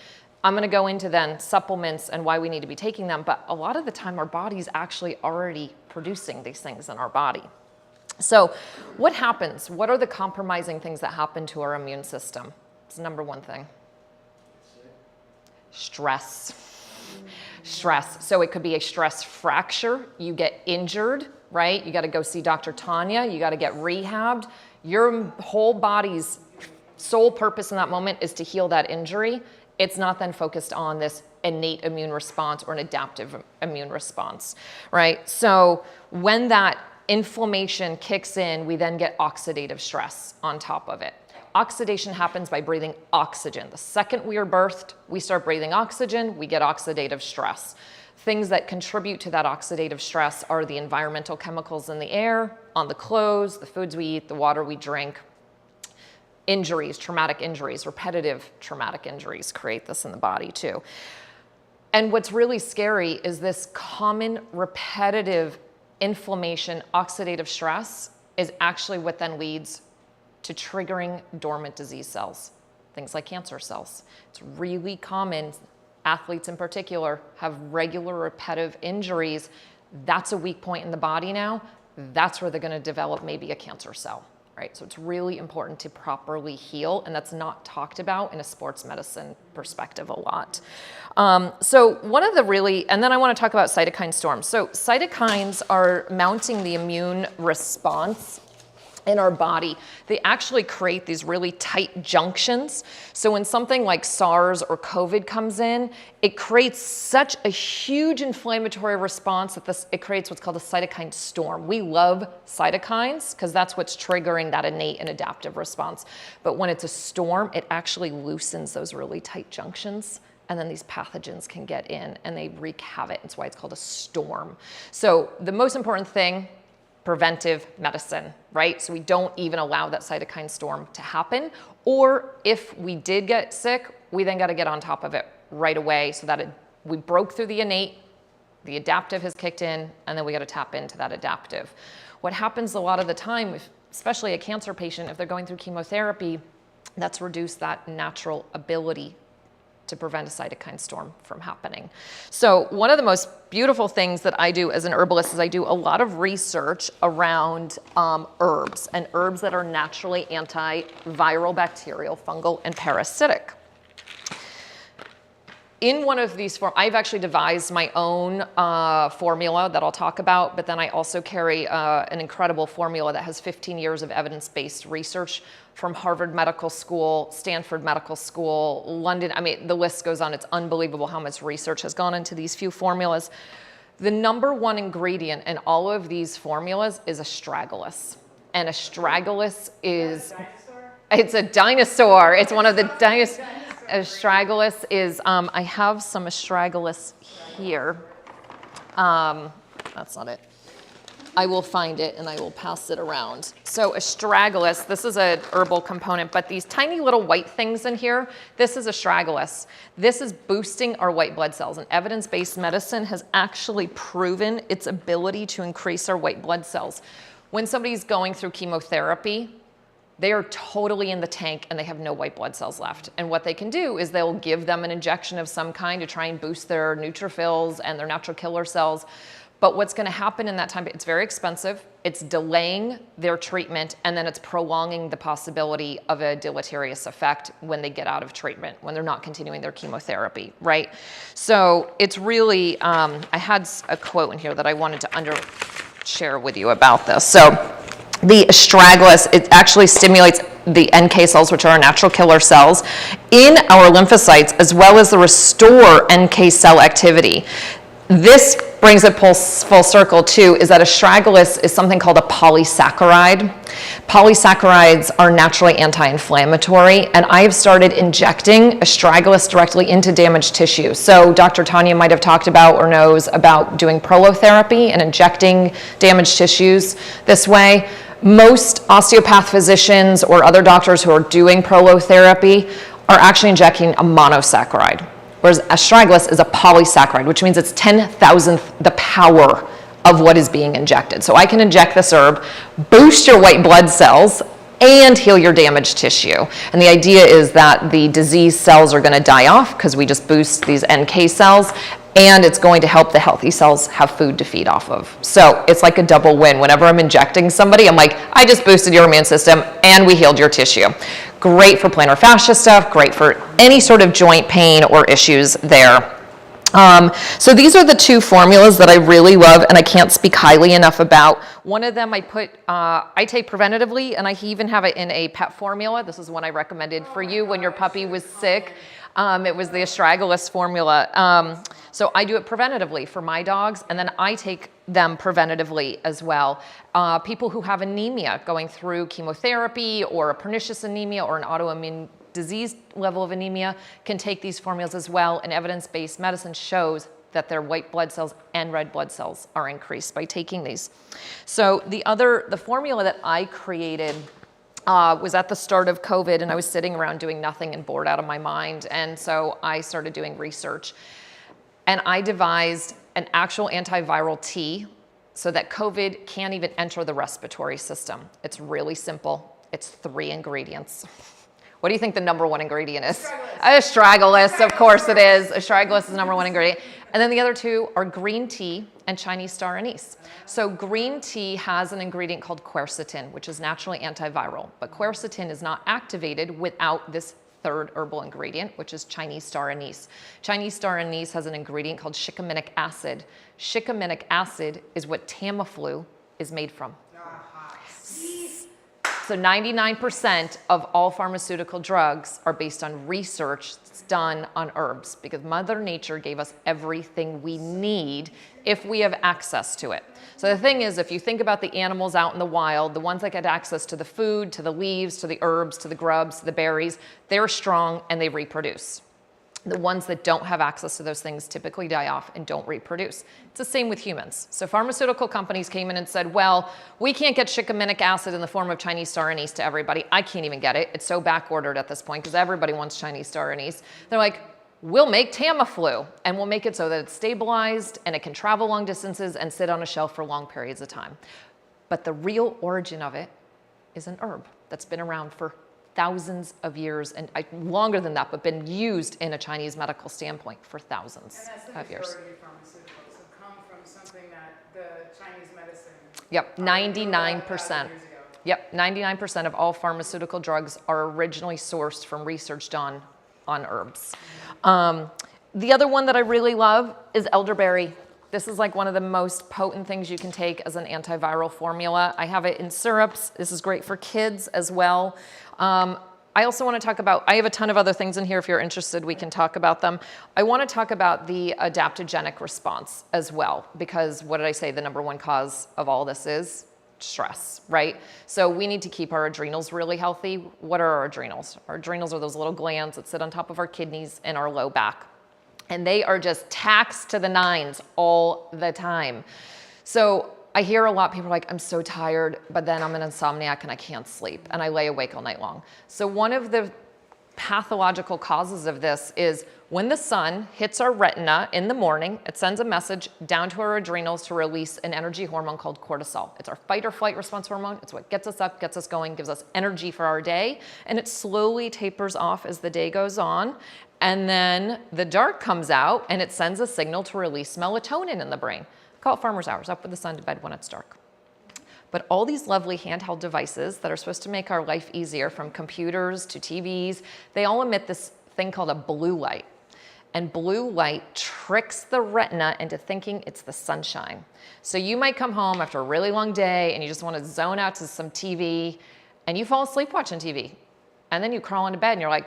I'm going to go into then supplements and why we need to be taking them, but a lot of the time our body's actually already producing these things in our body. So what happens? What are the compromising things that happen to our immune system? It's the number one thing. Stress. Stress. So it could be a stress fracture. You get injured, right? You got to go see Dr. Tonya. You got to get rehabbed. Your whole body's sole purpose in that moment is to heal that injury. It's not then focused on this innate immune response or an adaptive immune response, right? So when that inflammation kicks in, we then get oxidative stress on top of it. Oxidation happens by breathing oxygen. The second we are birthed, we start breathing oxygen, we get oxidative stress. Things that contribute to that oxidative stress are the environmental chemicals in the air, on the clothes, the foods we eat, the water we drink. Injuries, traumatic injuries, repetitive traumatic injuries create this in the body too. And what's really scary is this common repetitive inflammation, oxidative stress is actually what then leads to triggering dormant disease cells, things like cancer cells. It's really common. Athletes in particular have regular repetitive injuries. That's a weak point in the body now. That's where they're going to develop maybe a cancer cell. Right? So it's really important to properly heal, and that's not talked about in a sports medicine perspective a lot. So one of the really, and then I want to talk about cytokine storms. So cytokines are mounting the immune response in our body. They actually create these really tight junctions. So when something like SARS or COVID comes in, it creates such a huge inflammatory response that it creates what's called a cytokine storm. We love cytokines because that's what's triggering that innate and adaptive response. But when it's a storm, it actually loosens those really tight junctions, and then these pathogens can get in and they wreak havoc. That's why it's called a storm. So the most important thing, preventive medicine, right? So we don't even allow that cytokine storm to happen. Or if we did get sick, we then got to get on top of it right away so that we broke through the innate, the adaptive has kicked in, and then we got to tap into that adaptive. What happens a lot of the time, especially a cancer patient, if they're going through chemotherapy, that's reduced that natural ability to prevent a cytokine storm from happening. So one of the most beautiful things that I do as an herbalist is I do a lot of research around herbs, and herbs that are naturally antiviral, bacterial, fungal, and parasitic. In one of these I've actually devised my own formula that I'll talk about, but then I also carry an incredible formula that has 15 years of evidence-based research from Harvard Medical School, Stanford Medical School, London. I mean, the list goes on. It's unbelievable how much research has gone into these few formulas. The number one ingredient in all of these formulas is Astragalus. And Astragalus is, it's a dinosaur. It's one of the dinosaurs. Astragalus is, I have some Astragalus here. That's not it. I will find it and I will pass it around. So Astragalus, this is a herbal component, but these tiny little white things in here, this is Astragalus. This is boosting our white blood cells, and evidence-based medicine has actually proven its ability to increase our white blood cells. When somebody's going through chemotherapy, they are totally in the tank and they have no white blood cells left. And what they can do is they'll give them an injection of some kind to try and boost their neutrophils and their natural killer cells. But what's going to happen in that time, it's very expensive, it's delaying their treatment, and then it's prolonging the possibility of a deleterious effect when they get out of treatment, when they're not continuing their chemotherapy, right? So it's really, I had a quote in here that I wanted to share with you about this. So the Astragalus, it actually stimulates the NK cells, which are our natural killer cells, in our lymphocytes, as well as the restore NK cell activity. This brings it full circle too, is that Astragalus is something called a polysaccharide. Polysaccharides are naturally anti-inflammatory, and I've started injecting Astragalus directly into damaged tissue. So Dr. Tonya might have talked about or knows about doing prolotherapy and injecting damaged tissues this way. Most osteopath physicians or other doctors who are doing prolotherapy are actually injecting a monosaccharide, whereas Astragalus is a polysaccharide, which means it's 10,000th the power of what is being injected. So I can inject this herb, boost your white blood cells, and heal your damaged tissue. And the idea is that the disease cells are going to die off because we just boost these NK cells, and it's going to help the healthy cells have food to feed off of. So it's like a double win. Whenever I'm injecting somebody, I'm like, I just boosted your immune system and we healed your tissue. Great for plantar fascia stuff, great for any sort of joint pain or issues there. So these are the two formulas that I really love and I can't speak highly enough about. One of them I take preventatively, and I even have it in a pet formula. This is one I recommended for you when your puppy was sick. It was the Astragalus formula. So I do it preventatively for my dogs, and then I take them preventatively as well. People who have anemia going through chemotherapy or a pernicious anemia or an autoimmune disease level of anemia can take these formulas as well, and evidence-based medicine shows that their white blood cells and red blood cells are increased by taking these. So the formula that I created was at the start of COVID, and I was sitting around doing nothing and bored out of my mind. And so I started doing research, and I devised an actual antiviral tea so that COVID can't even enter the respiratory system. It's really simple. It's 3 ingredients. What do you think the number 1 ingredient is? Astragalus, of course it is. Astragalus is the number 1 ingredient. And then the other 2 are green tea and Chinese star anise. So green tea has an ingredient called quercetin, which is naturally antiviral. But quercetin is not activated without this 3rd herbal ingredient, which is Chinese star anise. Chinese star anise has an ingredient called shikiminic acid. Shikiminic acid is what Tamiflu is made from. So 99% of all pharmaceutical drugs are based on research that's done on herbs, because Mother Nature gave us everything we need if we have access to it. So the thing is, if you think about the animals out in the wild, the ones that get access to the food, to the leaves, to the herbs, to the grubs, to the berries, they're strong and they reproduce. The ones that don't have access to those things typically die off and don't reproduce. It's the same with humans. So pharmaceutical companies came in and said, well, we can't get shikiminic acid in the form of Chinese star anise to everybody. I can't even get it. It's so back-ordered at this point because everybody wants Chinese star anise. They're like, we'll make Tamiflu, and we'll make it so that it's stabilized and it can travel long distances and sit on a shelf for long periods of time. But the real origin of it is an herb that's been around for thousands of years, and longer than that, but been used in a Chinese medical standpoint for thousands of years. And that's the majority of pharmaceuticals have come from something that the Chinese medicine. Yep, 99%. Yep, 99% of all pharmaceutical drugs are originally sourced from research done on herbs. The other one that I really love is elderberry. This is like one of the most potent things you can take as an antiviral formula. I have it in syrups. This is great for kids as well. I also want to talk about, I have a ton of other things in here. If you're interested, we can talk about them. I want to talk about the adaptogenic response as well, because what did I say? The number 1 cause of all this is stress, right? So we need to keep our adrenals really healthy. What are our adrenals? Our adrenals are those little glands that sit on top of our kidneys and our low back. And they are just taxed to the 9s all the time. So I hear a lot, people are like, I'm so tired, but then I'm an insomniac and I can't sleep and I lay awake all night long. So one of the pathological causes of this is when the sun hits our retina in the morning, it sends a message down to our adrenals to release an energy hormone called cortisol. It's our fight or flight response hormone. It's what gets us up, gets us going, gives us energy for our day, and it slowly tapers off as the day goes on. And then the dark comes out and it sends a signal to release melatonin in the brain. Call it farmer's hours, up with the sun to bed when it's dark. But all these lovely handheld devices that are supposed to make our life easier, from computers to TVs, they all emit this thing called a blue light. And blue light tricks the retina into thinking it's the sunshine. So you might come home after a really long day and you just want to zone out to some TV and you fall asleep watching TV. And then you crawl into bed and you're like,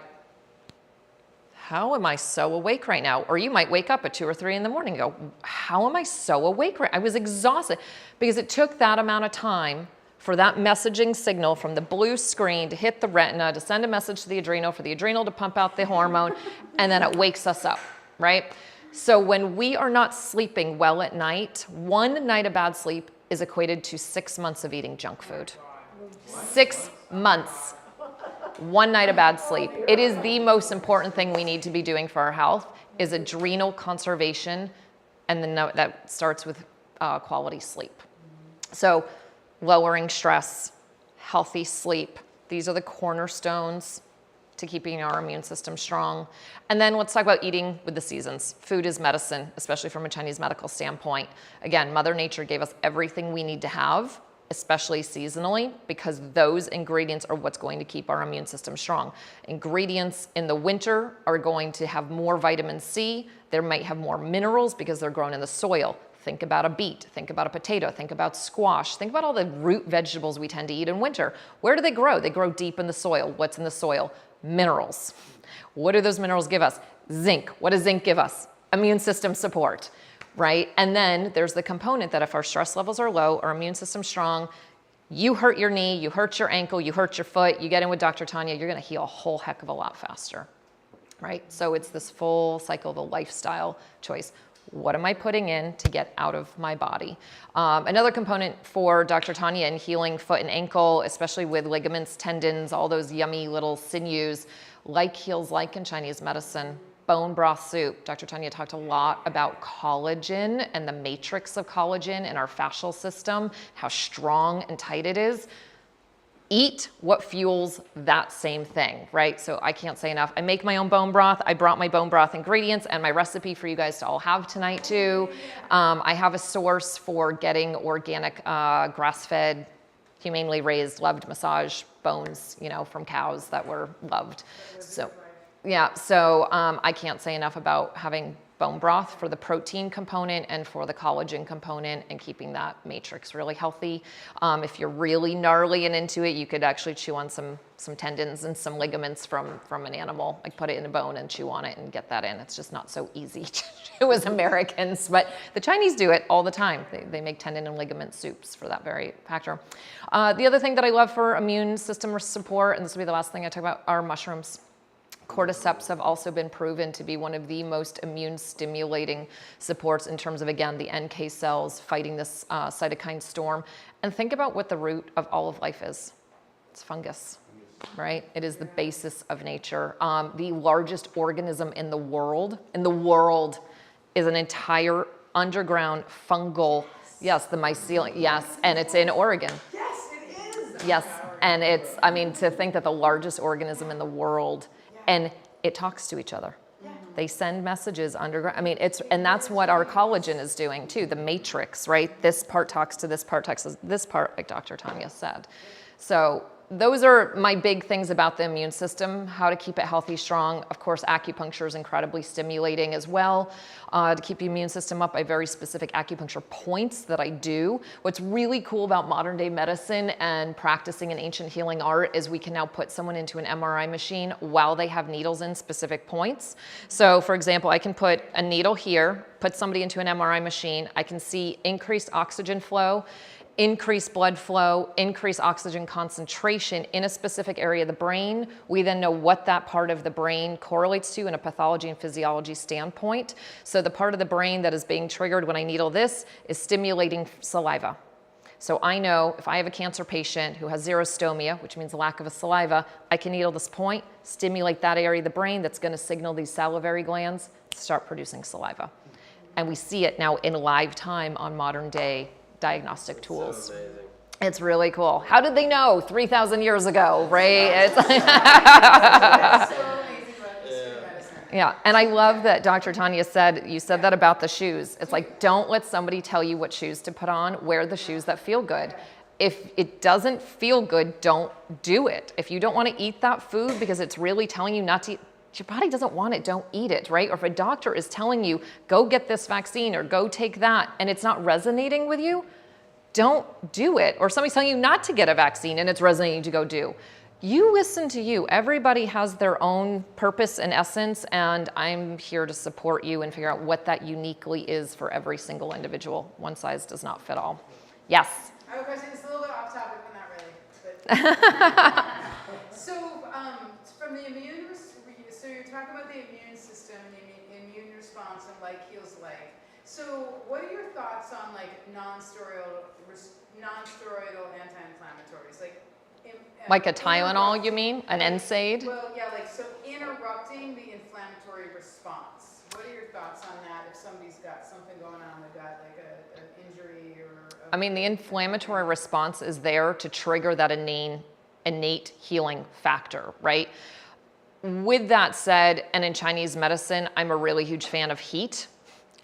how am I so awake right now? Or you might wake up at 2 or 3 in the morning and go, how am I so awake I was exhausted, because it took that amount of time for that messaging signal from the blue screen to hit the retina, to send a message to the adrenal, for the adrenal to pump out the hormone, and then it wakes us up, right? So when we are not sleeping well at night, 1 night of bad sleep is equated to 6 months of eating junk food. 6 months. 1 night of bad sleep. It is the most important thing we need to be doing for our health, is adrenal conservation, and then that starts with quality sleep. So lowering stress, healthy sleep, these are the cornerstones to keeping our immune system strong. And then let's talk about eating with the seasons. Food is medicine, especially from a Chinese medical standpoint. Again, Mother Nature gave us everything we need to have, especially seasonally, because those ingredients are what's going to keep our immune system strong. Ingredients in the winter are going to have more vitamin C. They might have more minerals because they're grown in the soil. Think about a beet, think about a potato, think about squash, think about all the root vegetables we tend to eat in winter. Where do they grow? They grow deep in the soil. What's in the soil? Minerals. What do those minerals give us? Zinc. What does zinc give us? Immune system support, right? And then there's the component that if our stress levels are low, our immune system's strong, you hurt your knee, you hurt your ankle, you hurt your foot, you get in with Dr. Tonya, you're gonna heal a whole heck of a lot faster, right? So it's this full cycle, the lifestyle choice. What am I putting in to get out of my body? Another component for Dr. Tonya in healing foot and ankle, especially with ligaments, tendons, all those yummy little sinews, like heals like in Chinese medicine. Bone broth soup. Dr. Tonya talked a lot about collagen and the matrix of collagen in our fascial system, how strong and tight it is. Eat what fuels that same thing, right? So I can't say enough. I make my own bone broth. I brought my bone broth ingredients and my recipe for you guys to all have tonight too. I have a source for getting organic, grass-fed, humanely raised, loved massage bones, you know, from cows that were loved. So, yeah, so I can't say enough about having bone broth for the protein component and for the collagen component and keeping that matrix really healthy. If you're really gnarly and into it, you could actually chew on some tendons and some ligaments from an animal, like put it in a bone and chew on it and get that in. It's just not so easy to do as Americans, but the Chinese do it all the time. They make tendon and ligament soups for that very factor. The other thing that I love for immune system support, and this will be the last thing I talk about, are mushrooms. Cordyceps have also been proven to be one of the most immune stimulating supports in terms of, again, the NK cells fighting this cytokine storm. And think about what the root of all of life is. It's fungus, right? It is the basis of nature. The largest organism in the world is an entire underground fungal, yes, the mycelium, yes, and it's in Oregon. Yes, it is. Yes, and it's, I mean, to think that the largest organism in the world, and it talks to each other. They send messages underground. I mean, and that's what our collagen is doing too, the matrix, right? This part talks to this part, talks to this part, like Dr. Tonya said. So those are my big things about the immune system, how to keep it healthy, strong. Of course, acupuncture is incredibly stimulating as well. To keep the immune system up, I have very specific acupuncture points that I do. What's really cool about modern day medicine and practicing an ancient healing art is we can now put someone into an MRI machine while they have needles in specific points. So for example, I can put a needle here, put somebody into an MRI machine. I can see increased oxygen flow, increase blood flow, increase oxygen concentration in a specific area of the brain. We then know what that part of the brain correlates to in a pathology and physiology standpoint. So the part of the brain that is being triggered when I needle this is stimulating saliva. So I know if I have a cancer patient who has xerostomia, which means lack of a saliva, I can needle this point, stimulate that area of the brain that's going to signal these salivary glands to start producing saliva. And we see it now in live time on modern day diagnostic tools. So amazing. It's really cool. How did they know 3,000 years ago, right? It's yeah, and I love that Dr. Tonya said, you said that about the shoes. It's like, don't let somebody tell you what shoes to put on, wear the shoes that feel good. If it doesn't feel good, don't do it. If you don't want to eat that food because it's really telling you not to eat, your body doesn't want it, don't eat it, right? Or if a doctor is telling you, go get this vaccine or go take that, and it's not resonating with you, don't do it. Or somebody's telling you not to get a vaccine and it's resonating to go do. You listen to you. Everybody has their own purpose and essence, and I'm here to support you and figure out what that uniquely is for every single individual. One size does not fit all. Yes? I have a question. It's a little bit off topic, but not really. So from the immune, so you're talking about the immune system and the immune response and like heals like. So what are your thoughts on like non-steroidal anti-inflammatories? Like a Tylenol, you mean? An NSAID? Well, yeah, like so interrupting the inflammatory response. What are your thoughts on that if somebody's got something going on, they've got like an injury or... I mean, the inflammatory response is there to trigger that innate healing factor, right? With that said, and in Chinese medicine, I'm a really huge fan of heat.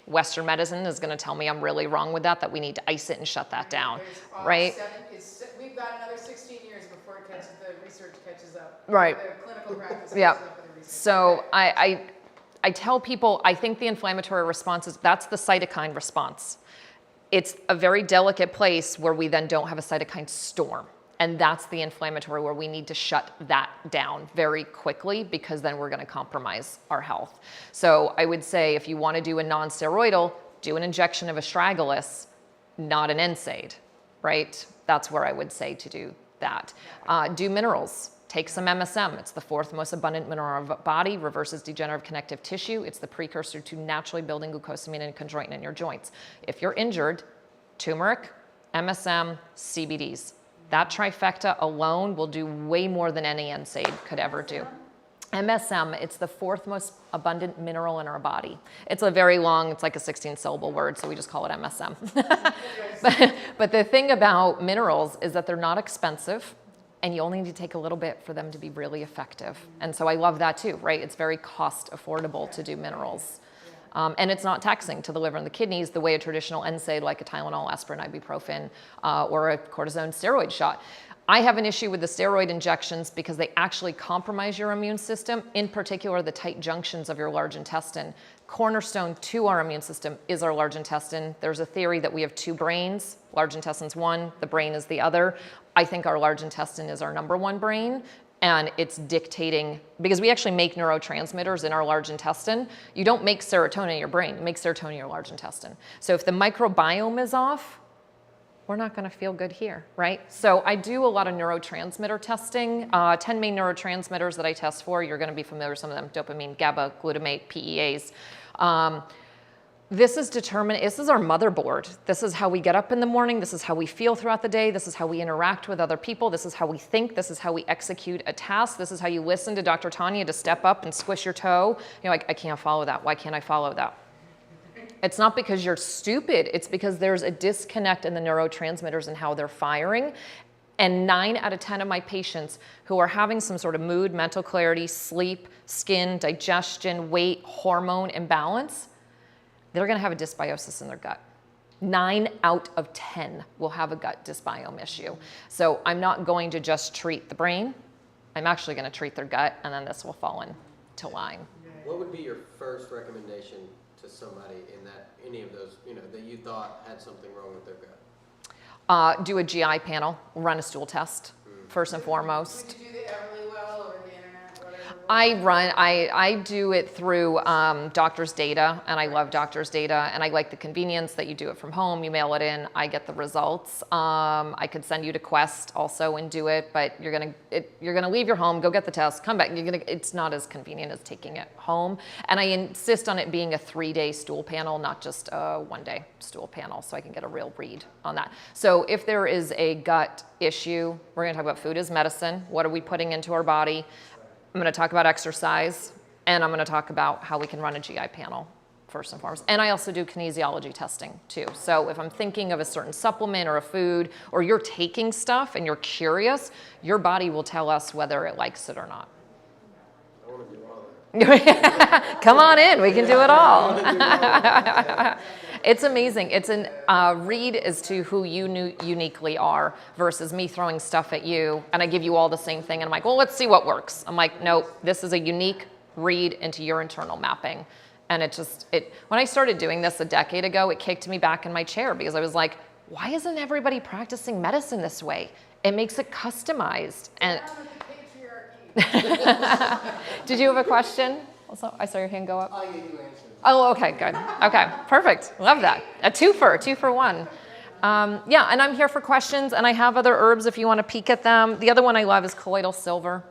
Western medicine is going to tell me I'm really wrong with that we need to ice it and shut that down, right? We've got another 16 years before the research catches up. Right. The clinical practice Yeah. catches up with the research. So I tell people, I think the inflammatory response that's the cytokine response. It's a very delicate place where we then don't have a cytokine storm. And that's the inflammatory where we need to shut that down very quickly, because then we're going to compromise our health. So I would say if you want to do a non-steroidal, do an injection of Astragalus, not an NSAID, right? That's where I would say to do that. Do minerals. Take some MSM. It's the 4th most abundant mineral of our body, reverses degenerative connective tissue. It's the precursor to naturally building glucosamine and chondroitin in your joints. If you're injured, turmeric, MSM, CBDs. That trifecta alone will do way more than any NSAID could ever do. MSM, it's the 4th most abundant mineral in our body. It's a very long, it's like a 16-syllable word, so we just call it MSM. but the thing about minerals is that they're not expensive, and you only need to take a little bit for them to be really effective. And so I love that too, right? It's very cost affordable to do minerals. And it's not taxing to the liver and the kidneys the way a traditional NSAID like a Tylenol, aspirin, ibuprofen, or a cortisone steroid shot. I have an issue with the steroid injections because they actually compromise your immune system, in particular the tight junctions of your large intestine. Cornerstone to our immune system is our large intestine. There's a theory that we have 2 brains. Large intestine's one, the brain is the other. I think our large intestine is our #1 brain, and it's dictating, because we actually make neurotransmitters in our large intestine. You don't make serotonin in your brain, you make serotonin in your large intestine. So if the microbiome is off, we're not going to feel good here, right? So I do a lot of neurotransmitter testing. 10 main neurotransmitters that I test for. You're going to be familiar with some of them: dopamine, GABA, glutamate, PEAs. This is our motherboard. This is how we get up in the morning. This is how we feel throughout the day. This is how we interact with other people. This is how we think. This is how we execute a task. This is how you listen to Dr. Tonya to step up and squish your toe. You're like, I can't follow that. Why can't I follow that? It's not because you're stupid. It's because there's a disconnect in the neurotransmitters and how they're firing. And 9 out of 10 of my patients who are having some sort of mood, mental clarity, sleep, skin, digestion, weight, hormone imbalance, they're going to have a dysbiosis in their gut. 9 out of 10 will have a gut dysbiome issue. So I'm not going to just treat the brain. I'm actually going to treat their gut, and then this will fall into line. What would be your first recommendation to somebody in that, any of those, that you thought had something wrong with their gut? Do a GI panel, run a stool test, first and foremost. Would you do the Everlywell or the internet, whatever? I do it through doctor's data, and I love doctor's data, and I like the convenience that you do it from home, you mail it in, I get the results. I could send you to Quest also and do it, but you're gonna leave your home, go get the test, come back, it's not as convenient as taking it home. And I insist on it being a 3-day stool panel, not just a 1-day stool panel, so I can get a real read on that. So if there is a gut issue, we're gonna talk about food as medicine. What are we putting into our body? I'm going to talk about exercise, and I'm going to talk about how we can run a GI panel first and foremost. And I also do kinesiology testing too. So if I'm thinking of a certain supplement or a food, or you're taking stuff and you're curious, your body will tell us whether it likes it or not. I want to do all that. Come on in, we can do it all. It's amazing. It's a read as to who you uniquely are versus me throwing stuff at you and I give you all the same thing and I'm like, well, let's see what works. I'm like, nope, this is a unique read into your internal mapping. And when I started doing this a decade ago, it kicked me back in my chair because I was like, why isn't everybody practicing medicine this way? It makes it customized. And did you have a question? Also, I saw your hand go up. Oh, yeah, you answered. Oh, okay, good. Okay, perfect. Love that. A two for one. Yeah, and I'm here for questions, and I have other herbs if you want to peek at them. The other one I love is colloidal silver.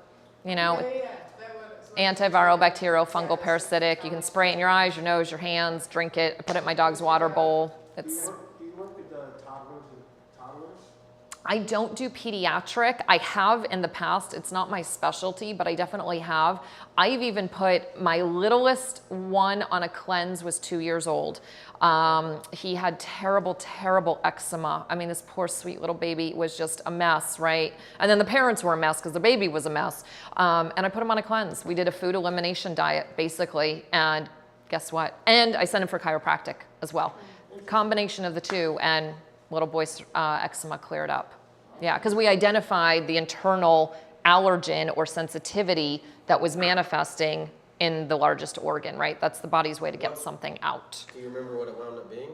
Antiviral, bacterial, fungal, parasitic. You can spray it in your eyes, your nose, your hands, drink it. I put it in my dog's water bowl. Do you work with toddlers and toddlers? I don't do pediatric. I have in the past. It's not my specialty, but I definitely have. I've even put my littlest one on a cleanse was 2 years old. He had terrible, terrible eczema. I mean, this poor sweet little baby was just a mess, right? And then the parents were a mess because the baby was a mess. And I put him on a cleanse. We did a food elimination diet, basically. And guess what? And I sent him for chiropractic as well. Combination of the two, and little boy's eczema cleared up. Yeah, because we identified the internal allergen or sensitivity that was manifesting in the largest organ, right? That's the body's way to get something out. Do you remember what it wound up being?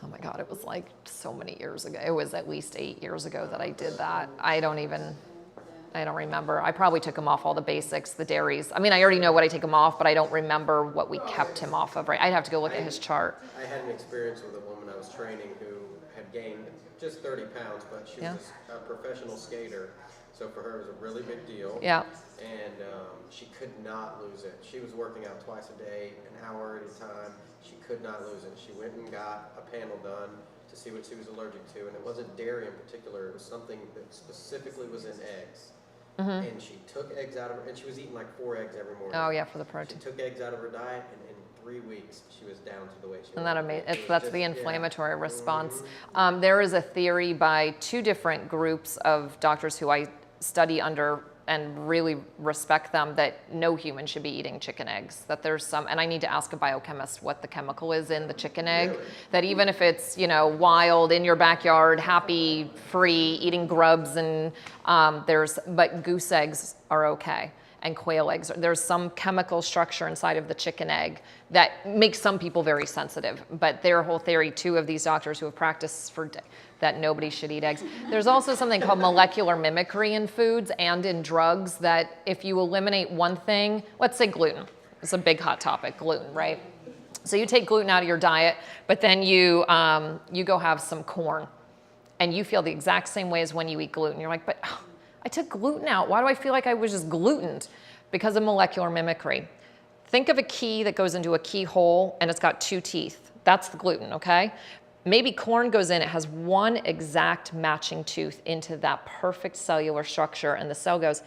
oh my God, it was like so many years ago. It was at least 8 years ago that I did that. I don't remember. I probably took him off all the basics, the dairies. I mean, I already know what I take him off, but I don't remember what we kept him off of, right? I'd have to go look at his chart. I had an experience with a woman I was training who had gained just 30 pounds, but she was a professional skater. So for her, it was a really big deal. Yeah. And she could not lose it. She was working out twice a day, an hour at a time. She could not lose it. She went and got a panel done to see what she was allergic to. And it wasn't dairy in particular. It was something that specifically was in eggs. And she took eggs out of her, and she was eating like 4 eggs every morning. Oh yeah, for the protein. She took eggs out of her diet, and in 3 weeks, she was down to the weight she was. Isn't that amazing? That's the inflammatory response. There is a theory by 2 different groups of doctors who I study under and really respect them, that no human should be eating chicken eggs. That there's some, and I need to ask a biochemist what the chemical is in the chicken egg. Really? That even if it's, wild in your backyard, happy, free, eating grubs, and but goose eggs are okay. And quail eggs. There's some chemical structure inside of the chicken egg that makes some people very sensitive. But their whole theory, 2 of these doctors who have practiced that nobody should eat eggs. There's also something called molecular mimicry in foods and in drugs, that if you eliminate one thing, let's say gluten. It's a big hot topic, gluten, right? So you take gluten out of your diet, but then you go have some corn, and you feel the exact same way as when you eat gluten. You're like, but I took gluten out. Why do I feel like I was just glutened? Because of molecular mimicry. Think of a key that goes into a keyhole and it's got 2 teeth. That's the gluten, okay? Maybe corn goes in, it has 1 exact matching tooth into that perfect cellular structure, and the cell goes,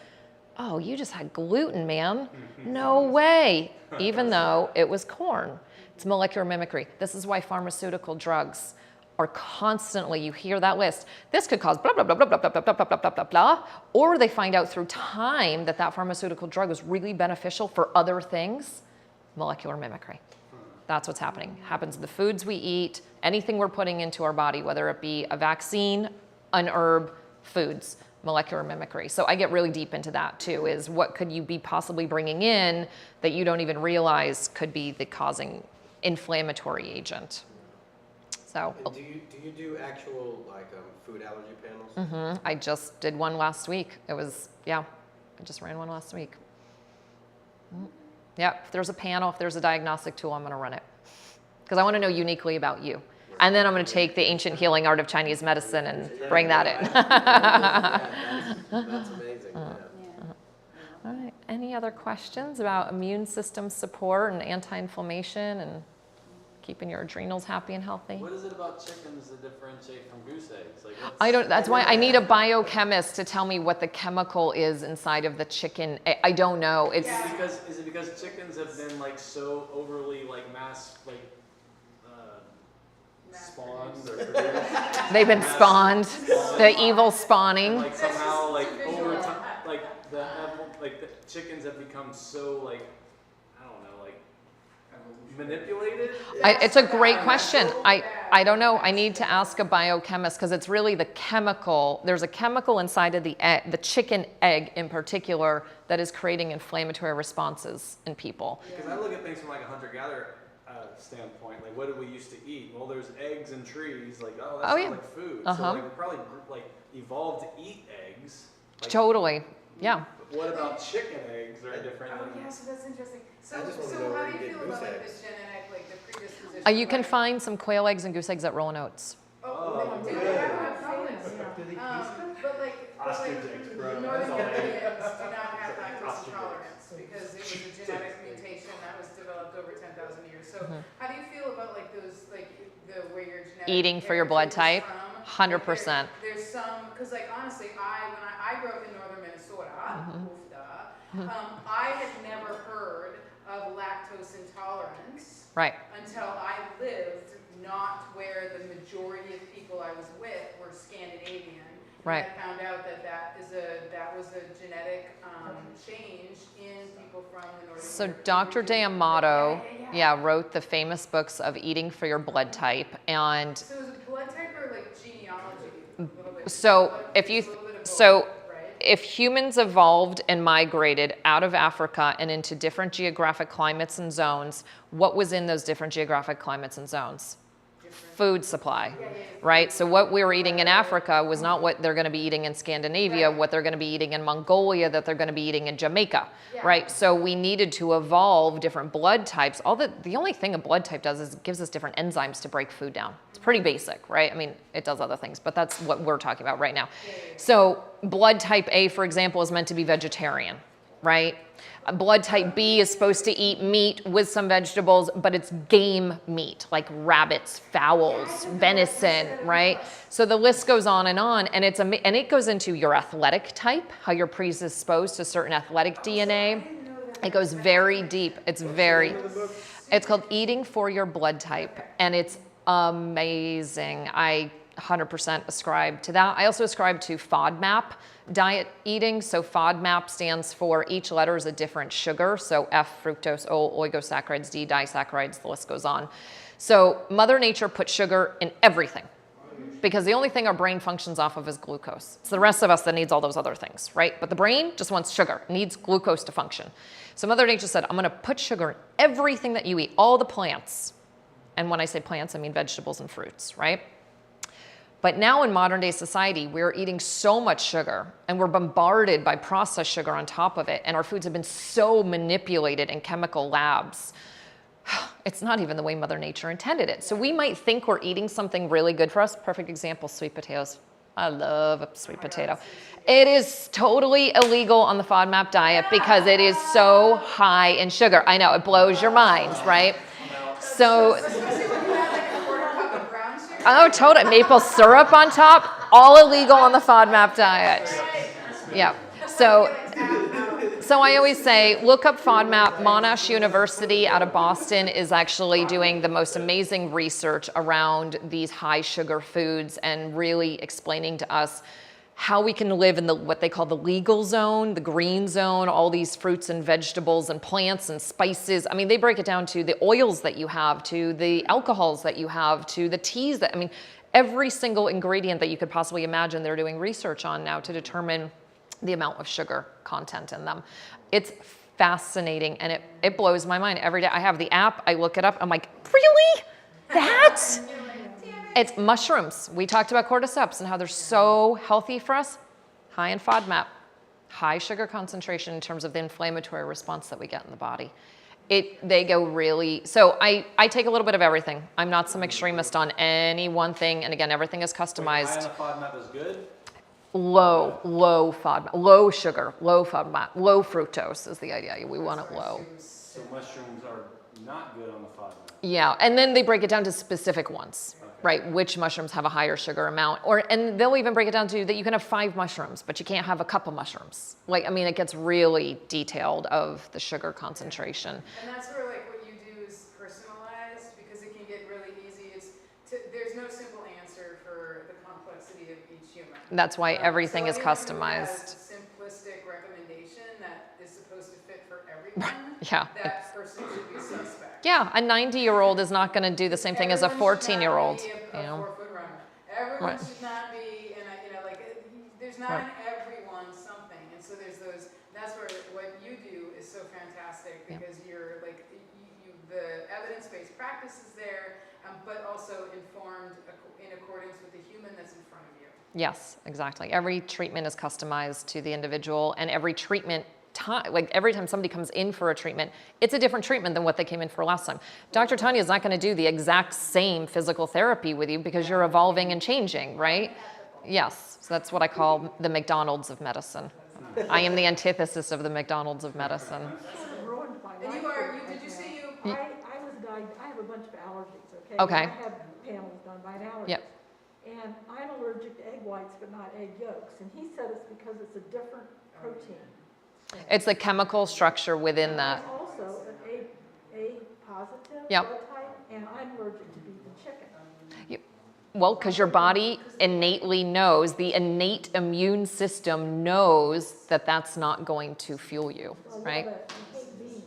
oh, you just had gluten, man. No way. Even though it was corn. It's molecular mimicry. This is why pharmaceutical drugs are constantly, you hear that list, this could cause blah, blah, blah, blah, blah, blah, blah, blah, blah, blah, blah, blah, or they find out through time that that pharmaceutical drug is really beneficial for other things. Molecular mimicry. That's what's happening. Happens in the foods we eat, anything we're putting into our body, whether it be a vaccine, an herb, foods, molecular mimicry. So I get really deep into that too, is what could you be possibly bringing in that you don't even realize could be the causing inflammatory agent. So, do you do actual food allergy panels? I just did one last week. It was, I just ran one last week. Yeah, if there's a panel, if there's a diagnostic tool, I'm going to run it. Because I want to know uniquely about you. And then I'm going to take the ancient healing art of Chinese medicine and bring that in. That's amazing. All right. Any other questions about immune system support and anti-inflammation and keeping your adrenals happy and healthy? What is it about chickens that differentiate from goose eggs? That's why I need a biochemist to tell me what the chemical is inside of the chicken. I don't know. Is it because chickens have been so overly spawned or produced? They've been spawned. The evil spawning. Somehow over time, the chickens have become so manipulated? It's a great question. I don't know. I need to ask a biochemist, because it's really the chemical. There's a chemical inside of the chicken egg in particular that is creating inflammatory responses in people. Because I look at things from a hunter-gatherer standpoint. What did we used to eat? Well, there's eggs and trees. That's like food. So we probably evolved to eat eggs. Totally. Yeah. But what about chicken eggs are different? Oh yeah, so that's interesting. So I just wanna know how where do you you get feel goose about eggs. the genetic, the predisposition? You can find some quail eggs and goose eggs at Rollin' Oats. Oh, do they have problems? But Northern Europeans do not have lactose intolerance because it was a genetic mutation that was developed over 10,000 years. So how do you feel about those, where your genetic Eating for your blood type? from? 100%. There's some, because honestly, when I grew up in northern Minnesota, I had never heard of lactose intolerance. Right. Until I lived not where the majority of people I was with were Scandinavian. Right. And I found out that was a genetic change in people from the northern. So European Dr. region. D'Amato, wrote the famous books of Eating for Your Blood Type, and So is it blood type or genealogy? A little bit. So if humans evolved and migrated out of Africa and into different geographic climates and zones, what was in those different geographic climates and zones? food supply, right? So what we were eating in Africa was not what they're going to be eating in Scandinavia, what they're going to be eating in Mongolia, that they're going to be eating in Jamaica, right? So we needed to evolve different blood types. The only thing a blood type does is it gives us different enzymes to break food down. It's pretty basic, right? I mean, it does other things, but that's what we're talking about right now. So blood type A, for example, is meant to be vegetarian, right? Blood type B is supposed to eat meat with some vegetables, but it's game meat, like rabbits, fowls, venison, right? So the list goes on, and it goes into your athletic type, how you're predisposed to certain athletic DNA. It goes very deep. It's called Eating for Your Blood Type, and it's amazing. I 100% ascribe to that. I also ascribe to FODMAP diet eating. So FODMAP stands for each letter is a different sugar. So F, fructose, O, oligosaccharides, D, disaccharides, the list goes on. So Mother Nature put sugar in everything because the only thing our brain functions off of is glucose. It's the rest of us that needs all those other things, right? But the brain just wants sugar, needs glucose to function. So Mother Nature said, I'm going to put sugar in everything that you eat, all the plants. And when I say plants, I mean vegetables and fruits, right? But now in modern day society, we're eating so much sugar and we're bombarded by processed sugar on top of it. And our foods have been so manipulated in chemical labs. It's not even the way Mother Nature intended it. So we might think we're eating something really good for us. Perfect example, sweet potatoes. I love a sweet potato. It is totally illegal on the FODMAP diet because it is so high in sugar. I know, it blows your mind, right? So, oh, totally. Maple syrup on top, all illegal on the FODMAP diet. Yeah. So I always say, look up FODMAP. Monash University out of Boston is actually doing the most amazing research around these high sugar foods and really explaining to us how we can live in what they call the legal zone, the green zone, all these fruits and vegetables and plants and spices. I mean, they break it down to the oils that you have, to the alcohols that you have, to the teas that, I mean, every single ingredient that you could possibly imagine they're doing research on now to determine the amount of sugar content in them. It's fascinating and it blows my mind every day. I have the app, I look it up, I'm like, really? That? It's mushrooms. We talked about cordyceps and how they're so healthy for us. High in FODMAP, high sugar concentration in terms of the inflammatory response that we get in the body. They go really, so I take a little bit of everything. I'm not some extremist on any one thing. And again, everything is customized. High in FODMAP is good? Low FODMAP, low sugar, low FODMAP, low fructose is the idea. We want it low. So mushrooms are not good on the FODMAP. Yeah, and then they break it down to specific ones. Right, which mushrooms have a higher sugar amount, and they'll even break it down to that you can have 5 mushrooms, but you can't have a cup of mushrooms. Like, I mean, it gets really detailed of the sugar concentration. And that's where like what you do is personalized because it can get really easy. There's no simple answer for the complexity of each human. That's why everything is anyone customized. Who has a simplistic recommendation that is supposed to fit for everyone. Yeah. That person should be suspect. Yeah, a 90-year-old is not going to do the same thing as a 14-year-old. You know? 4-foot runner. Everyone should not be, and there's not in everyone something, and so there's those. That's where what you do is so fantastic because you're like the evidence-based practice is there, but also informed in accordance with the human that's in front of you. Yes, exactly. Every treatment is customized to the individual, and every treatment. Like every time somebody comes in for a treatment, it's a different treatment than what they came in for last time. Dr. Tonya is not going to do the exact same physical therapy with you because you're evolving and changing, right? Yes, so that's what I call the McDonald's of medicine. I am the antithesis of the McDonald's of medicine. And did you say you? I have a bunch of allergies, okay? Okay. I have panels done by an allergist. Yep. And I'm allergic to egg whites, but not egg yolks. And he said it's because it's a different protein. It's the chemical structure within that. I'm also an A positive Yep. blood type, and I'm allergic to beef and chicken. Well, because your body innately knows, the innate immune system knows that that's not going to fuel you, right? I hate beans.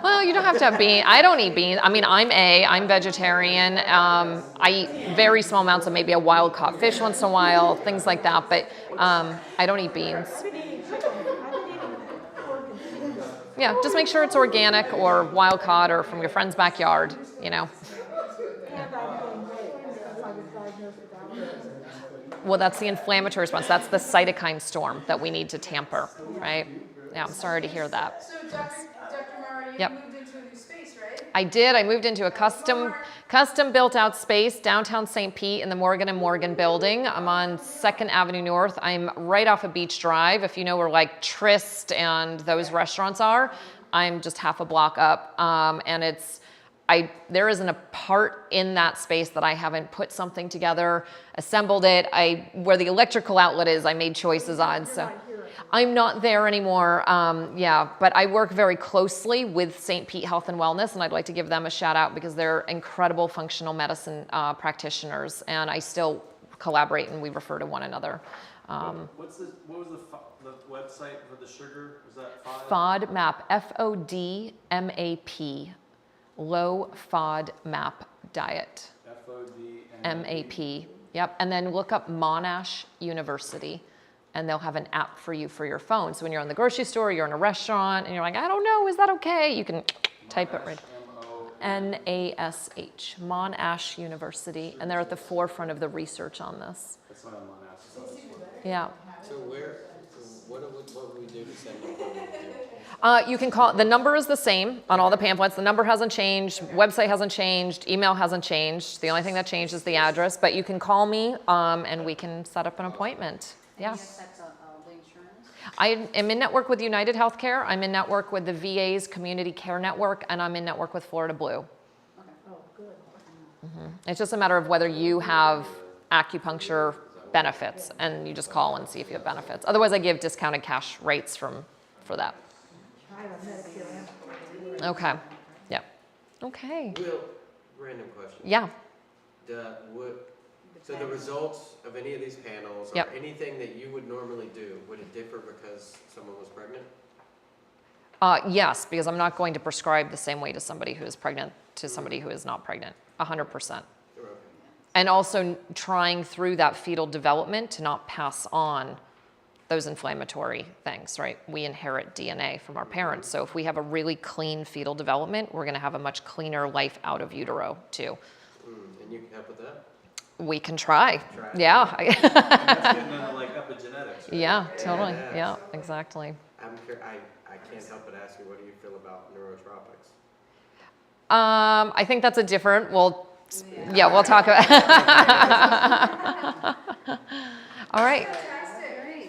Well, you don't have to have beans. I don't eat beans. I mean, I'm vegetarian. I eat very small amounts of maybe a wild-caught fish once in a while, things like that, but I don't eat beans. I've been eating chicken. I've been eating pork and cheese. Yeah, just make sure it's organic or wild-caught or from your friend's backyard, you know. And I'm getting diagnosed with allergies? Well, that's the inflammatory response. That's the cytokine storm that we need to tamper, right? Yeah, I'm sorry to hear that. So, Dr. Mara, you moved into a new space, right? I did. I moved into a custom built out space downtown St. Pete in the Morgan & Morgan building. I'm on 2nd Avenue North. I'm right off of Beach Drive. If you know where like Tryst and those restaurants are, I'm just half a block up. And there isn't a part in that space that I haven't put something together, assembled it. Where the electrical outlet is, I made choices on. So I'm not there anymore. But I work very closely with St. Pete Health and Wellness, and I'd like to give them a shout out because they're incredible functional medicine practitioners, and I still collaborate and we refer to one another. What was the website for the sugar? Was that FODMAP, FODMAP, low FODMAP diet. FODMAP. Yep, and then look up Monash University, and they'll have an app for you for your phone. So when you're in the grocery store, you're in a restaurant, and you're like, I don't know, is that okay? You can type it right. NASH, Monash University, and they're at the forefront of the research on this. That's what I'm on. Yeah. So what would we do to send you? You can call, the number is the same on all the pamphlets. The number hasn't changed, website hasn't changed, email hasn't changed. The only thing that changed is the address, but you can call me and we can set up an appointment. Yeah. Yes, that's the insurance. I am in network with United Healthcare. I'm in network with the VA's Community Care Network, and I'm in network with Florida Blue. Okay. Oh, good. It's just a matter of whether you have acupuncture benefits, and you just call and see if you have benefits. Otherwise, I give discounted cash rates for that. Okay. Yeah. Okay. Will, random question. Yeah. So the results of any of these panels or anything that you would normally do, would it differ because someone was pregnant? Yes, because I'm not going to prescribe the same way to somebody who is pregnant to somebody who is not pregnant, 100%. And also trying through that fetal development to not pass on those inflammatory things, right? We inherit DNA from our parents. So if we have a really clean fetal development, we're gonna have a much cleaner life out of utero too. And you can help with that? We can try. Yeah. That's getting into like epigenetics. Right? Yeah, totally. Yeah, exactly. I can't help but ask you, what do you feel about neurotropics? I think that's a different, we'll talk about All right.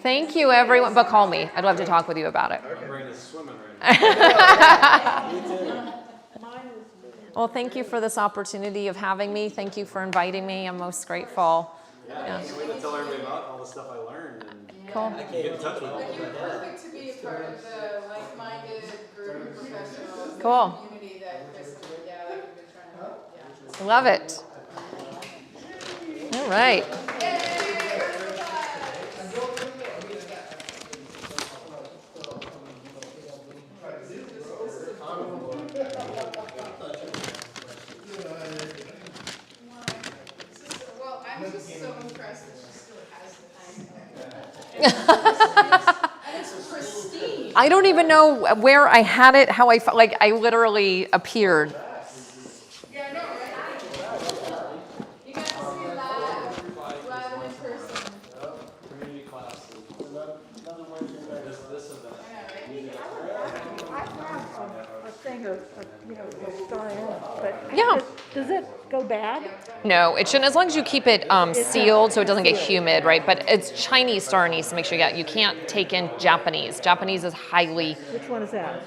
Thank you, everyone. But call me. I'd love to talk with you about it. My brain is swimming right now. Me too. Well, thank you for this opportunity of having me. Thank you for inviting me. I'm most grateful. Yeah, I can't wait to tell everybody about all the stuff I learned. And cool. Get in touch with Like, you're perfect to be a part of the like-minded group of professionals. Cool. The community that Chris and we've been trying to help. Yeah. Love it. All right. Well, I'm just so impressed that she still has the time. And it's pristine. I don't even know where I had it, how I felt, like I literally appeared. Yeah, I know, right? You got to see live in person. community classes. This event. I have a thing of styrene, but Yeah. does it go bad? No, it shouldn't, as long as you keep it sealed so it doesn't get humid, right? But it's Chinese star anise, to make sure you can't take in Japanese. Japanese is highly, Which one is that?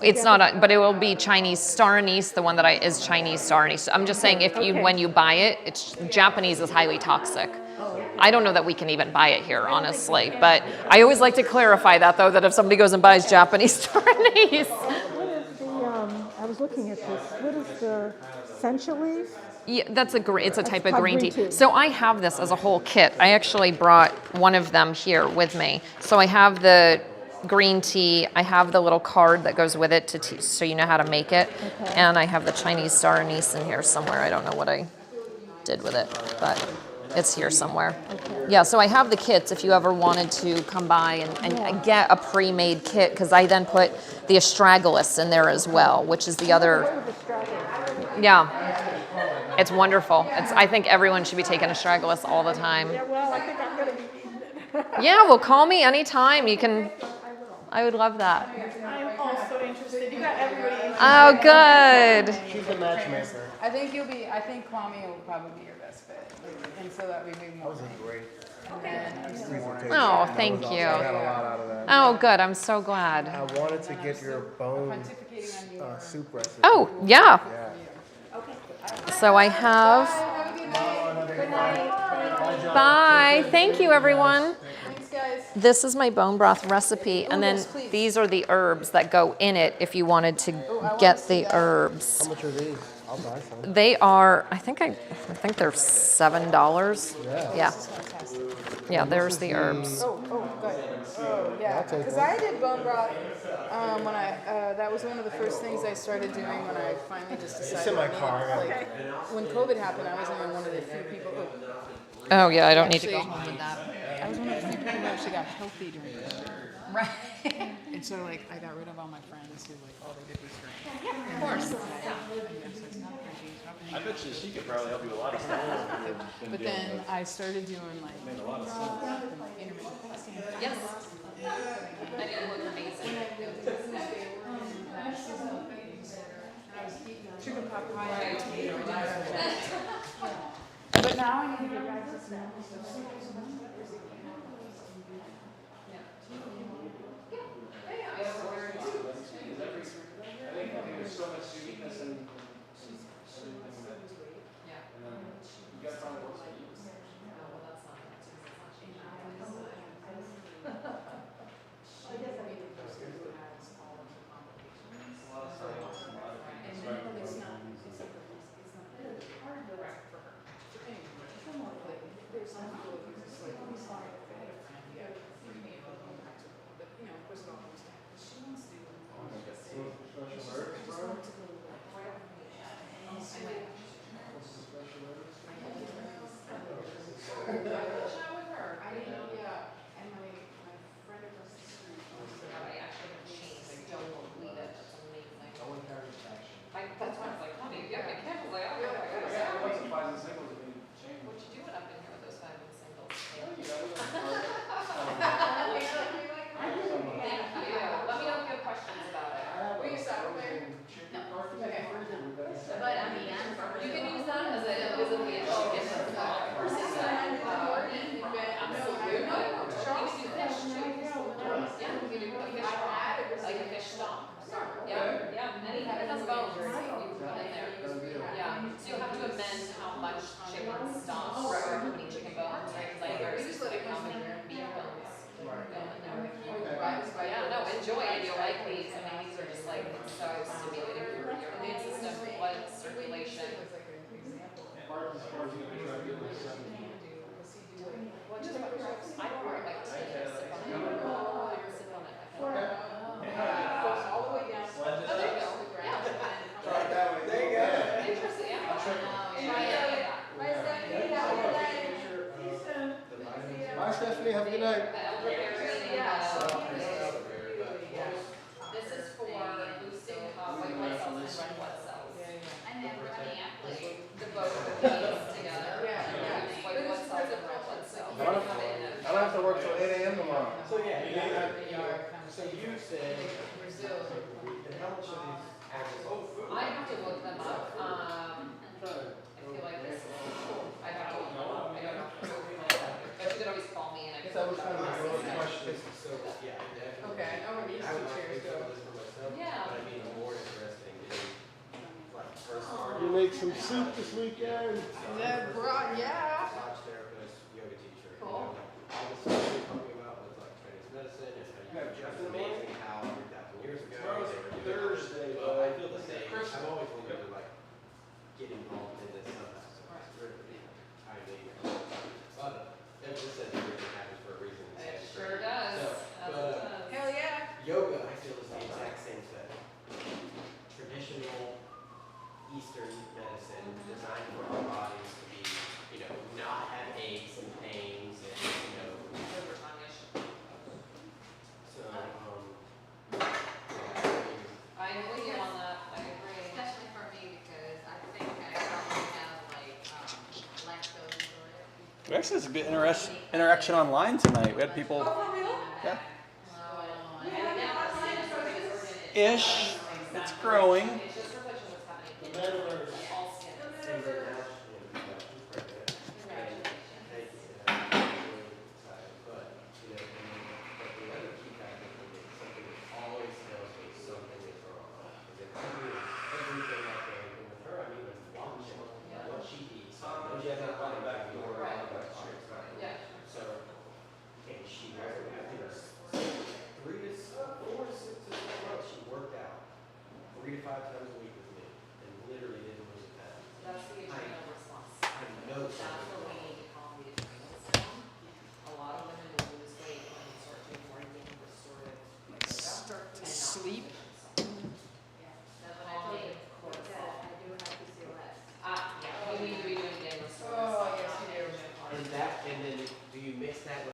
it's not, but it will be Chinese star anise, the one that is Chinese star anise. I'm just saying when you buy it, it's Japanese is highly toxic. I don't know that we can even buy it here, honestly. But I always like to clarify that, though, that if somebody goes and buys Japanese star anise. What is I was looking at this, what is the sencha leaf? Yeah, it's a type of called green tea. green tea. So I have this as a whole kit. I actually brought one of them here with me. So I have the green tea. I have the little card that goes with it so you know how to make it. Okay. And I have the Chinese star anise in here somewhere. I don't know what I did with it, but it's here somewhere. Okay. Yeah, so I have the kits if you ever wanted to come by and get a pre-made kit, because I then put the Astragalus in there as well, which is the other. Yeah. It's wonderful. I think everyone should be taking Astragalus all the time. Yeah, well, I think I'm going to be needing it. Yeah, well, call me anytime. You can. I would love that. I'm also interested. You got everybody interested. Oh, good. She's a matchmaker. I think Kwame will probably be your best fit. And so that we move more. That was great. Oh, thank you. I got a lot out of that. Oh, good. I'm so glad. I wanted to get your bone soup recipe. Oh, yeah. Yeah. So I have. Bye. Thank you, everyone. Thanks, guys. This is my bone broth recipe, and then these are the herbs that go in it if you wanted to get the herbs. How much are these? I'll buy some. They are, I think they're $7. Yeah. Yeah, there's the herbs. Oh, good. Oh, yeah. Because I did bone broth when that was one of the first things I started doing when I finally just decided. It's in my car. Like, when COVID happened, I was only one of the few people who. Oh, yeah, I don't need to go home with that. I was one of the few people who actually got healthy during COVID. Right. And so, like, I got rid of all my friends who, like, all they did was drink. Of course. I bet you she could probably help you with a lot of stuff. But then I started doing, like, Made a lot of sense. intermittent fasting. Yes. I mean, it looked amazing. Chicken papaya. But now I need to get back to some normal stuff. There's so much sweetness and you gotta find what works for you. Bye, Stephanie. Have a good night. This is for boosting white blood cells and red blood cells. And then the both of these together. White blood cells and red blood cells. I don't have to work till 8 a.m. tomorrow. So so you said Brazil. How much of these? I have to look them up. I feel like this is cool. I have to look them up. I don't know. But you could always call me and I can I was look trying to them go up. with questions. So yeah, definitely. Okay, I know these I would two chairs go. this for myself. Yeah. But I mean, more interesting is like first You make some soup this weekend. Yeah, broth, yeah. massage therapist, yoga teacher. Cool. All the stuff you're talking about with like Chinese medicine and how you just amazing how 3,000 years ago they were doing Thursday, well, I feel the same. I've always wanted to like get involved in this somehow. So it's really timely. But it just says everything happens for a reason. It sure does. Hell yeah. Yoga, I feel, is the exact same thing. Traditional Eastern medicine designed for our bodies to be, Actually, it's a good interaction online tonight. We had people. Yeah. Ish. It's growing. Sleep.